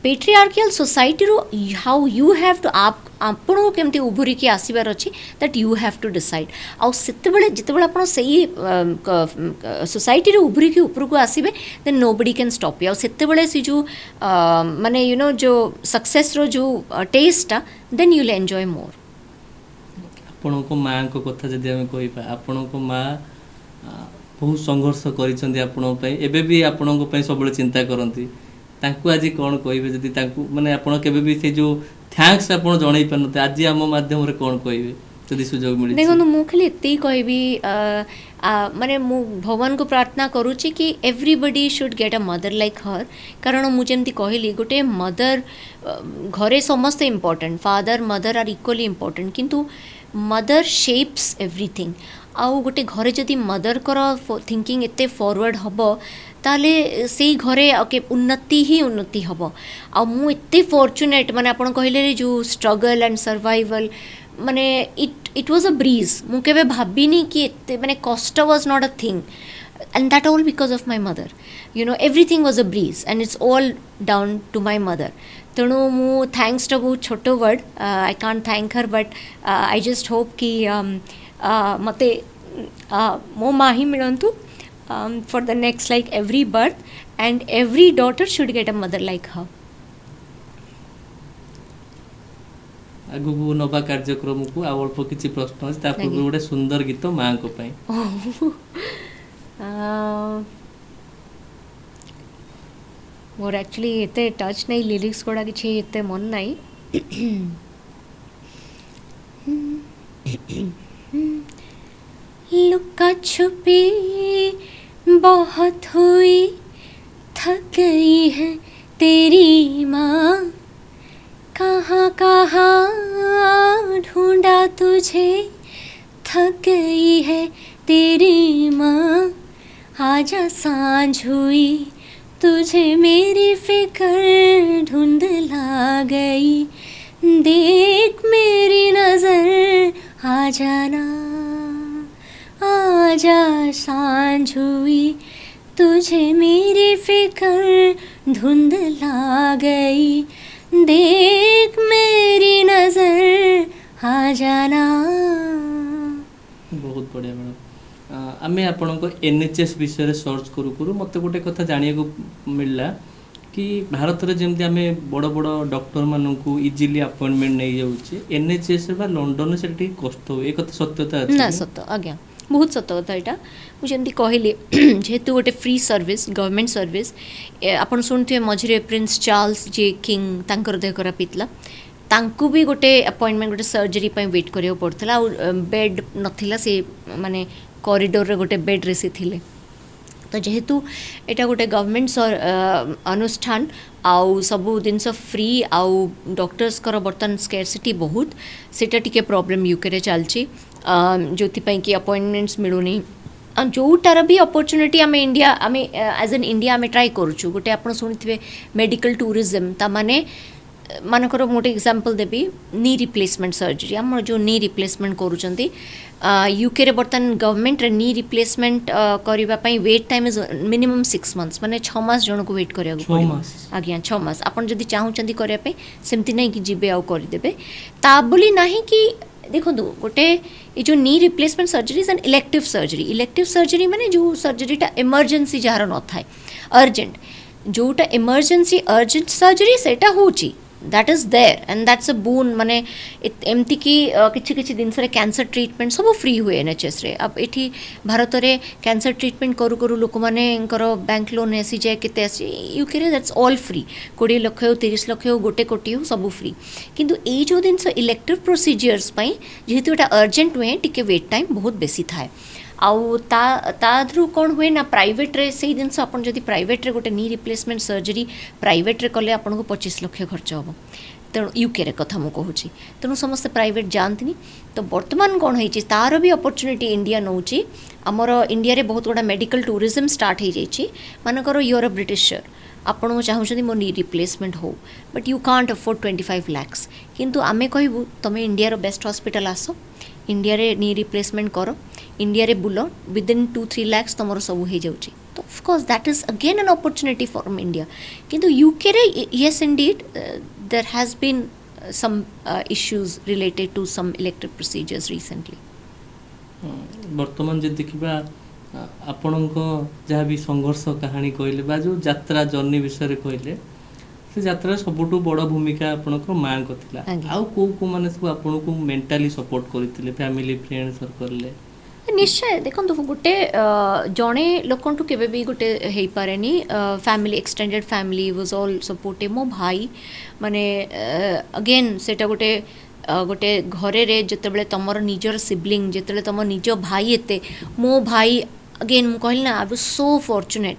पेट्रियार्कियल सोसाइटी रो हाउ यू हैव टू आपण को केमती उभरी की आसीबार अछि that you have to decide आउ सेते बेले जते बेले आपण सही सोसाइटी रो उभरी की ऊपर को आसीबे then nobody can stop you आउ सेते बेले सी जो माने यू नो जो सक्सेस रो जो taste then you will enjoy more आपण को मां को कथा जदि हम कहिबा आपण को मां बहुत संघर्ष करिसंदी आपण पई एबे भी आपण को पई सबले चिंता करंती तांकु आज कोन कहिबे जदि तांकु माने आपण केबे भी से जो थैंक्स आपण जणै पनते आज हम माध्यम रे कोन कहिबे जदि सुजोग मिली देखो मु खाली एत्ते कहबी माने मु भगवान को प्रार्थना करूची कि everybody should get a mother like her कारण मु जेमती कहली गोटे मदर घरे समस्त important father mother are equally important किंतु मदर शेप्स एवरीथिंग आउ गोटे घरे जदि मदर कर थिंकिंग एते फॉरवर्ड हबो ताले से घरे ओके उन्नति ही उन्नति हबो आ मु एते फॉर्चुनेट माने आपण कहले जो स्ट्रगल एंड सर्वाइवल माने इट वाज अ ब्रीज मु केबे भाबिनी कि एते माने कष्ट was not a thing and that all because of my mother you know everything was a breeze and it's all down to my mother तेणु मु thanks to बहुत छोटो word I can't thank her but I just hope कि मते मो माँ ही मिलंतु for the next like every birth and every daughter should get a mother like her आगु को नबा कार्यक्रम को अल्प किछि प्रश्न अछि ता पूर्व गोटे सुंदर गीत मां को पई मोर एक्चुअली एते टच नहीं लिरिक्स कोडा किछि एते मन नहीं लुका छुपी बहुत हुई थक गई है तेरी माँ कहाँ कहाँ ढूंढा तुझे थक गई है तेरी माँ आजा सांझ हुई तुझे मेरी फिक्र धुंधला गई देख मेरी नजर आ जाना आजा सांझ हुई तुझे मेरी फिक्र धुंधला गई देख मेरी नजर आ जाना बहुत बढ़िया मैडम आमे आपण को एनएचएस विषय सर्च करू करू मते गोटे कथा जानिया को मिलला कि भारत रे जेमति आमे बड़ बड़ डॉक्टर मानन को इजीली अपॉइंटमेंट नै जाउची एनएचएस बा लंडन से ठीक कष्ट हो ए कथा सत्यता अछि ना सत्य आज्ञा बहुत सत्य कथा एटा मुझे कहली जेहेतु गोटे फ्री सर्विस गवर्नमेंट सर्विस आपन सुनथिए मझिरे प्रिंस चार्ल्स जे किंग तांकर देह खराब पितला तांकु भी गोटे अपॉइंटमेंट गोटे सर्जरी पई वेट करियो पड़थला और बेड नथिला से माने कॉरिडोर रे गोटे बेड रे से थिले तो जेहेतु एटा गोटे गवर्नमेंट अनुष्ठान आउ सबु दिन फ्री आउ डॉक्टर्स कर बर्तन स्केर्सिटी बहुत सेटा टिके प्रॉब्लम यूके रे चलची जोथि पई कि अपॉइंटमेंट्स मिलुनी जोटार भी अपॉर्चुनिटी आम इंडिया आम एज एन इंडिया आम ट्राई करूँ गोटे आप शुणिथे मेडिकल टूरिज्म ता माने मानकर मोटे एग्जांपल देबी नी रिप्लेसमेंट सर्जरी आम जो नी रिप्लेसमेंट करूँगी यूके रे बर्तमान गवर्नमेंट रे नी रिप्लेसमेंट करने wait time is minimum 6 months माने 6 मास जन को वेट करिया आज्ञा 6 मास आपन जदि चाहूचंदी करिया पे सेमती नहीं कि जीबे आउ कर देबे ता बोली नहीं कि देखो गोटे ये जो knee replacement surgery is an elective surgery माने जो सर्जरीटा इमरजेंसी जार न थाए अर्जेंट जोटा इमरजेंसी अर्जेंट सर्जरी सेटा होची that is there and that's a bone माने एमती कि किछि किछि दिन से कैंसर ट्रीटमेंट सब फ्री हुए एनएचएस रे अब एठी भारत रे कैंसर ट्रीटमेंट करू करू लोक माने बैंक लोन आसी जाए केते आसी यूके रे that's all free 20 lakh 30 lakh 1 कोटी सब फ्री किंतु ए जो दिन से इलेक्टिव प्रोसीजर्स पई जेहेतु एटा अर्जेंट हुए टिके वेट टाइम बहुत बेसी थाए आउ ताद्रु कौन हुए ना प्राइवेट रे से जिनस आपन जदि प्राइवेट रे गोटे नी रिप्लेसमेंट सर्जरी प्राइवेट रे कले आपन को 25 लाख खर्च हम तेणु यूके रे कथा मु कहूँ तेणु समस्त प्राइवेट जानती तो बर्तमान कौन है तार भी अपॉर्चुनिटी इंडिया नौची आमर इंडिया रे बहुत गुड़ा मेडिकल टूरिज्म स्टार्ट हो जाइए मानकर यूर अ ब्रिटिशर आपण चाहूँ मो नी रिप्लेसमेंट हो but you can't afford 25 lakhs किंतु आमे कहबू तुम इंडिया रो बेस्ट हॉस्पिटल आस इंडिया रे नी रिप्लेसमेंट कर इंडिया रे बुल विदिन 2-3 lakhs तुम सब हो जाऊँगी तो of course that is again an opportunity from India किंतु यूके रे yes indeed there has been some issues related to some elective procedures recently. वर्तमान जे देखिबा आपणको जहाँ भी संघर्ष कहानी कहले बा जो यात्रा जर्नी विषय कहले से यात्रा सबुठु बड़ भूमिका आपणको मां को थिला आउ को माने सब आपणको मेंटली सपोर्ट करथिले फैमिली फ्रेंड सर्कल ले निश्चय देखो गोटे जड़े लोक केवे भी गोटे हो पारे family extended family was all supportive मो भाई माने अगेन सेटा गोटे गोटे घरे रे जतबेले तमर निजर सिबलिंग जतबेले तम निज भाई एते मो भाई अगेन मु कहली ना आई वाज सो फॉर्चुनेट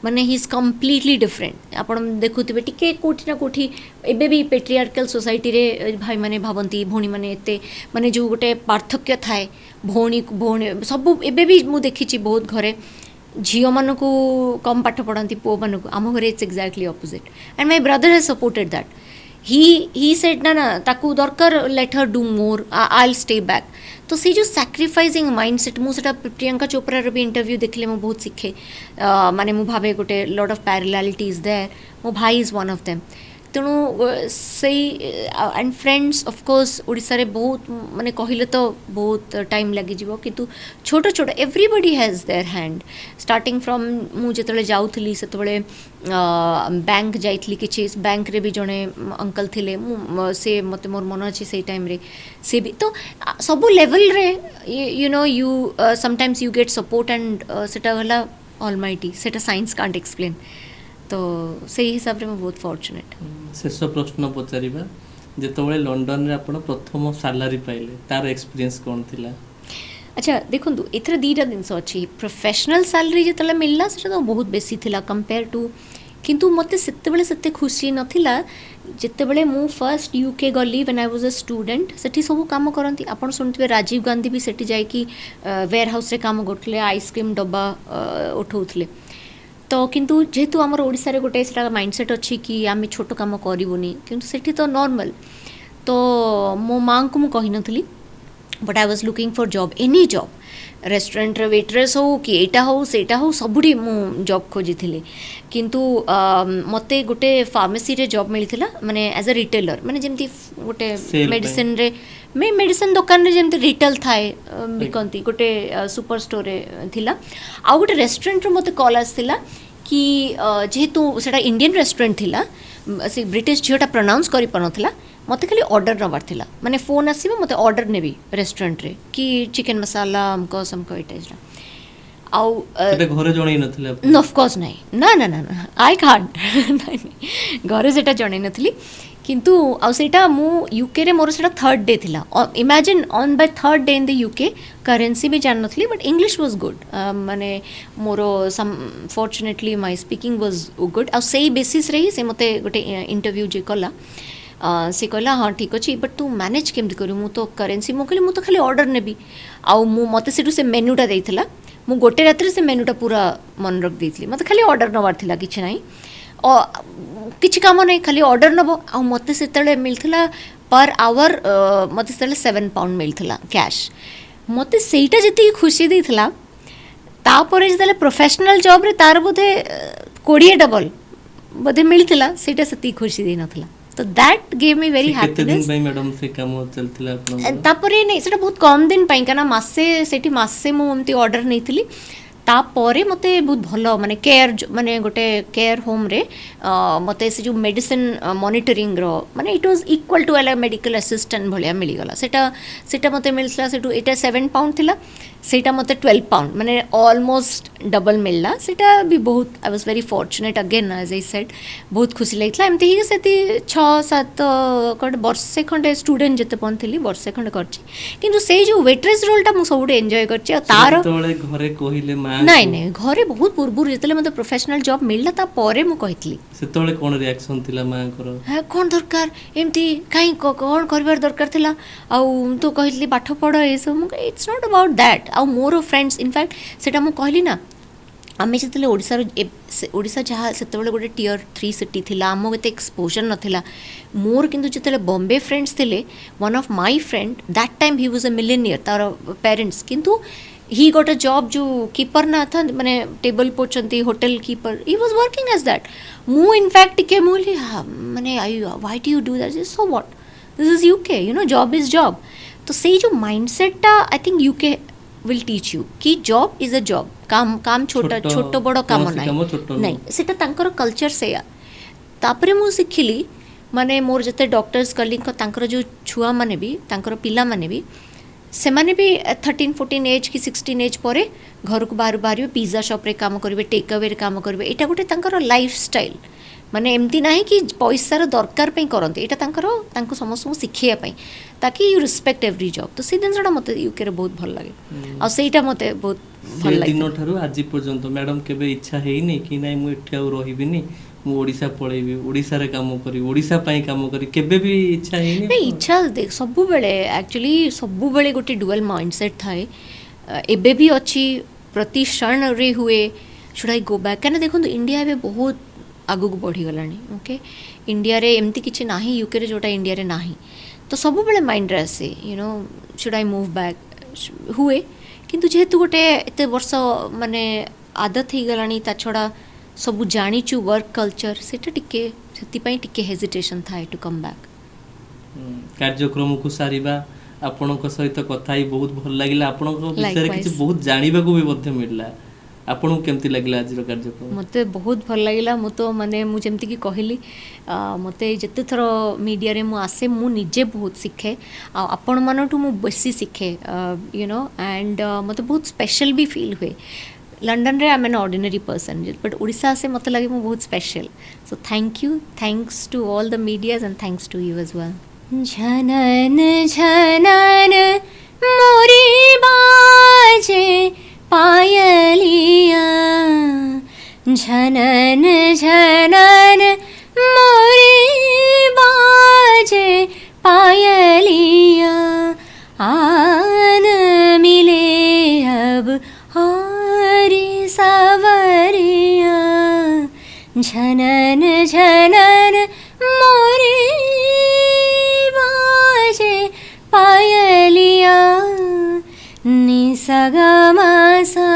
माने ही इज कम्प्लीटली डिफरेंट आपण देखुथिबे टिके कोठी ना कोठी एबे भी पेट्रियार्कल सोसाइटी रे भाई माने भावंती भौणी माने एते माने जो गोटे पार्थक्य थाए भौणी भौणी सब एबे भी मु देखिछि बहुत घरे झियो मान को कम पाठ पढ़ाती पो मान को आम घरे it's exactly opposite and my brother has supported that he said ना ताकू दरकार let her do more I will stay back तो सी जो सैक्रिफाइसिंग माइंडसेट मुझे प्रियंका चोपड़ा भी इंटरव्यू देखले मु बहुत शिखे माने मु भावे गोटे लॉट ऑफ पैरेलैलिटीज देयर मो भाई इज वन ऑफ देम तेणु से एंड फ्रेंड्स ऑफकोर्स ओडिशा रे बहुत माने कहले तो बहुत टाइम लगी जीवो किंतु छोट छोट everybody has their hand starting from मु जतले जाउथली सेतबेले बैंक जाइथली किछि बैंक रे भी जने अंकल थिले से मते मोर मन अछि से टाइम रे से भी तो सब लेवल रे you know you sometimes you get support and सेटा हला ऑलमाइटी सेटा साइंस कांट एक्सप्लेन तो सही हिसाब रे मैं बहुत फॉर्चुनेट शेष प्रश्न पचारिबा जेतबेले लंडन रे आपण प्रथम सैलरी पाइले तार एक्सपीरियंस कोन थिला अच्छा देखंतु एथरे दीटा दिन अछि प्रोफेशनल सैलरी जेतले मिलला सेटा तो बहुत बेसी थिला कंपेयर टू किंतु मते सेतेबेले सेते खुशी नथिला जेतेबेले मु फर्स्ट यूके गली when I was a student सेठी सब काम करंती आपण सुनथिबे राजीव गांधी भी सेठी जाय कि वेयर हाउस रे काम करथले आइसक्रीम डब्बा उठौथले तो किंतु जेहेतु आमर ओडिसा रे गोटे सेटा माइंडसेट अछि कि आमे छोट काम करिवोनी किंतु सेठी तो नॉर्मल तो मो मां को मु कहि नथली but I was looking for job any job restaurant रे वेट्रेस हो कि एटा हो सेटा हो सबुठी मु जॉब खोजी थिले किंतु मते गोटे फार्मेसी रे जॉब मिलिथिला माने एज अ रिटेलर माने जेमती गोटे मेडिसिन रे मैं मेडिसिन दुकान रे जेमती रिटेल थाए बिकंती गोटे सुपर स्टोर रे थिला आ गोटे रेस्टोरेंट रे मते कॉल आसिला कि जेहेतु सेटा इंडियन रेस्टोरेंट थिला से ब्रिटिश झियोटा प्रोनाउंस करि पनथिला मते खाली ऑर्डर नबार थिला माने फोन आसीबे मते ऑर्डर नेबी रेस्टोरेंट रे कि चिकन मसाला हमको समको इटेजला आउ सेटा घरे जणै नथिला नो ऑफ कोर्स नहीं ना ना ना आई कांट घरे सेटा जणै नथली किंतु आ सेटा मु यूके रे मोर सेटा थर्ड डे थिला imagine on by third day in the UK currency भी जान नथली बट इंग्लिश वाज गुड माने मोर some fortunately my speaking was good आ सेही बेसिस रे से मते गोटे इंटरव्यू जे कला से कहला हाँ ठीक अच्छे बट तू मैनेज केमती करू मु तो करेंसी मु कहली मु तो खाली ऑर्डर नेबी आउ मु मते सेटू से मेन्यूटा देइथिला मु गोटे रात्रि से मेन्यूटा पूरा मन रख देइथिली मते खाली ऑर्डर नबार थिला किछ नाही किसी काम नहीं खाली ऑर्डर नब आ मत से मिलता पर आवर मत से 7 पाउंड मिलता कैश मत सेटा जी खुशी देता तापर जो प्रोफेशनल जॉब रे तार बोधे 20 डबल बोधे मिलता सेटा से खुशी दे नथला तो that gave me very happiness madam से काम चलतिला आपन तापर नहीं सेटा बहुत कम दिन पाई कना मासे सेठी मासे मु एमती ऑर्डर नैथिली तापर मते बहुत भल माने केयर माने गोटे केयर होम रे मते से जो मेडिसिन मॉनिटरिंग रो माने इट वाज इक्वल टू एला मेडिकल असिस्टेंट भलिया मिली गला सेटा मते मिलला सेटू एटा 7 पाउंड थिला सेटा मते 12 पाउंड माने ऑलमोस्ट डबल मिलला सेटा भी बहुत I was very fortunate again as I said बहुत खुशी लागला एमती ही सेती 6-7 कड वर्षे खंडे स्टूडेंट जते पन थिली वर्षे खंडे करची किंतु से जो वेट्रेस रोल टा मु सब एन्जॉय करची तार तोळे घरे कहिले मा नहीं नहीं घरे बहुत पूर्व जितले मते प्रोफेशनल जॉब मिलला ता परे मु कहितली सेतोळे कोन रिएक्शन थिला मा कर हा कोन दरकार एमती काई कोन करबार दरकार थिला आ तो कहितली पाठ पढ ए सब इट्स नॉट अबाउट दैट आ मोर फ्रेंड्स इनफैक्ट सेटा मु कहली ना आमे जितले ओडिसा जहाँ सेतबेले गोटे टियर 3 सिटी थिला आमो केते एक्सपोजर नथिला मोर किंतु जितले बॉम्बे फ्रेंड्स थिले one of my friend that time he was a millionaire तार पेरेंट्स किंतु ही गॉट अ जॉब जो कीपर ना था मैंने टेबल पोचंती hotel keeper he was working as that मु इनफैक्ट के मूली माने I why do you do that so what this is UK you know job is job तो से जो माइंडसेट टा I think UK will teach you कि job is a job काम छोटा छोट बड़ काम नहीं सेटा तांकर कल्चर से तापरे मु सिखिली माने मोर जते डॉक्टर्स कलिंग तांकर जो छुआ माने भी तांकर पिला माने भी से माने भी 13-14 एज कि 16 एज पर घर को बाहर बाहर पिज्जा शॉप रे काम करेंगे टेक अवे रे काम करेंगे यहाँ गोटे तांकर लाइफ स्टाइल माने एमती ना कि पैसार दरकार करते यहाँ तांकर समस्त शिखापी ताकि यू रिस्पेक्ट एवरी जॉब तो से जिनसा मत यूके बहुत भल लगे आईटा मत बहुत भल लगे दिन ठारू आज पर्यंत मैडम केबे इच्छा हेनी कि नाइ मु एठी आउ रहिबिनी मु ओडिसा पळेबी ओडिसा रे काम करी ओडिसा पई काम करी केबे भी इच्छा हेनी नहीं इच्छा देख सबु बेले एक्चुअली सबु बेले गोटे डुअल माइंडसेट थाए एबे भी अच्छी प्रति क्षण रे हुए शुड आई गो बैक कहना देखो इंडिया एबे बहुत आगु को बढ़ी गलानी ओके इंडिया रे एमती किछि नाही यूके रे जोटा इंडिया रे नाही तो सबु बेले माइंड रे आसे you know should I move back हुए किंतु जेहेतु गोटे एते वर्ष माने आदत ही गलानी ता छोड़ा सब जानीचु वर्क कल्चर सेटा टिके सेति टिके हेजिटेशन थाए टू कम बैक कार्यक्रम को सारिबा आपनक सहित कथा ही बहुत भल लागिला आपनक विषय किछि बहुत जानिबा को भी मध्य मिलला आपन केमती लागला आज कार्यक्रम मते बहुत भल लागिला मु तो माने मु जेमती की कहली मते जते थर मीडिया रे मु आसे मु निजे बहुत सिखे आपण मानटू मु बेसी सिखे यू नो एंड मते बहुत स्पेशल भी फील हुए लंडन रे I am an ordinary person but Odisha से मत लगे मु बहुत special so thank you thanks to all the medias and thanks to you as well झनन झनन मोरी बाजे पायलिया झनन झनन मोरी बाजे पायलिया आन मिले अब हरी सावरिया झनन झनन मोरी बाजे पायलिया निसगमसा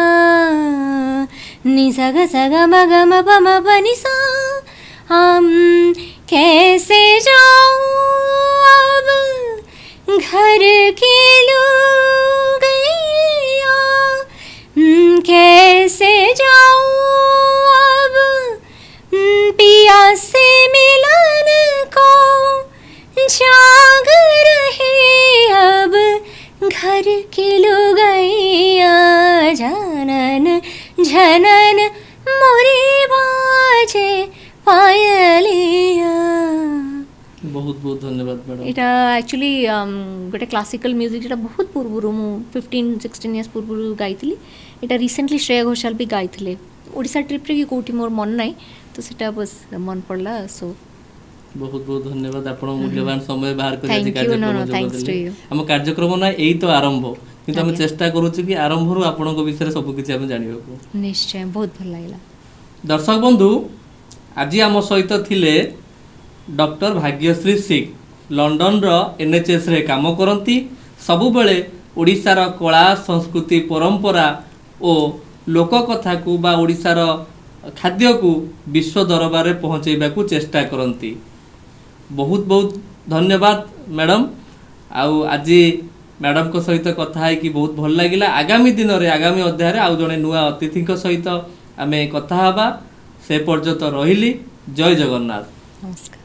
निसग सगमगम पम पनिसा हम कैसे जाऊं अब घर की लुगाइया कैसे जाऊं अब पिया से मिलन को जाग रहे अब घर की लुगाइया झनन झनन मोरी बाजे पायलिया बहुत बहुत धन्यवाद मैडम इटा एक्चुअली गोटे क्लासिकल म्यूजिक जेटा बहुत पूर्व मु 15-16 इयर्स पूर्व गाइथिली इटा रिसेंटली श्रेया घोषाल भी गाइथिले ओडिसा ट्रिप रे कि कोठी मोर मन नाही तो सेटा बस मन पड़ला सो बहुत बहुत धन्यवाद आपण मूल्यवान समय बाहर कर आज कार्यक्रम हम कार्यक्रम ना एई तो आरंभ किंतु हम चेष्टा करू कि आरंभ रु आपण को विषय सब किछि हम जानिबो निश्चय बहुत भल लागला दर्शक बंधु आज आम सहित थिले डॉक्टर भाग्यश्री सिंह लंडन रो NHS रे काम करती सबु बेले ओडिशार कला संस्कृति परंपरा और लोक कथा को बा ओडिशार खाद्य को विश्व दरबार रे पहुँचेबा को चेष्टा करती। बहुत बहुत धन्यवाद मैडम। आउ आज मैडम को सहित कथा है कि बहुत भल लगिला। आगामी दिन रे आगामी अध्याय रे आउ जने नुआ अतिथि सहित आमे कथा हबा। से पर्यंत रहिली। जय जगन्नाथ। नमस्कार।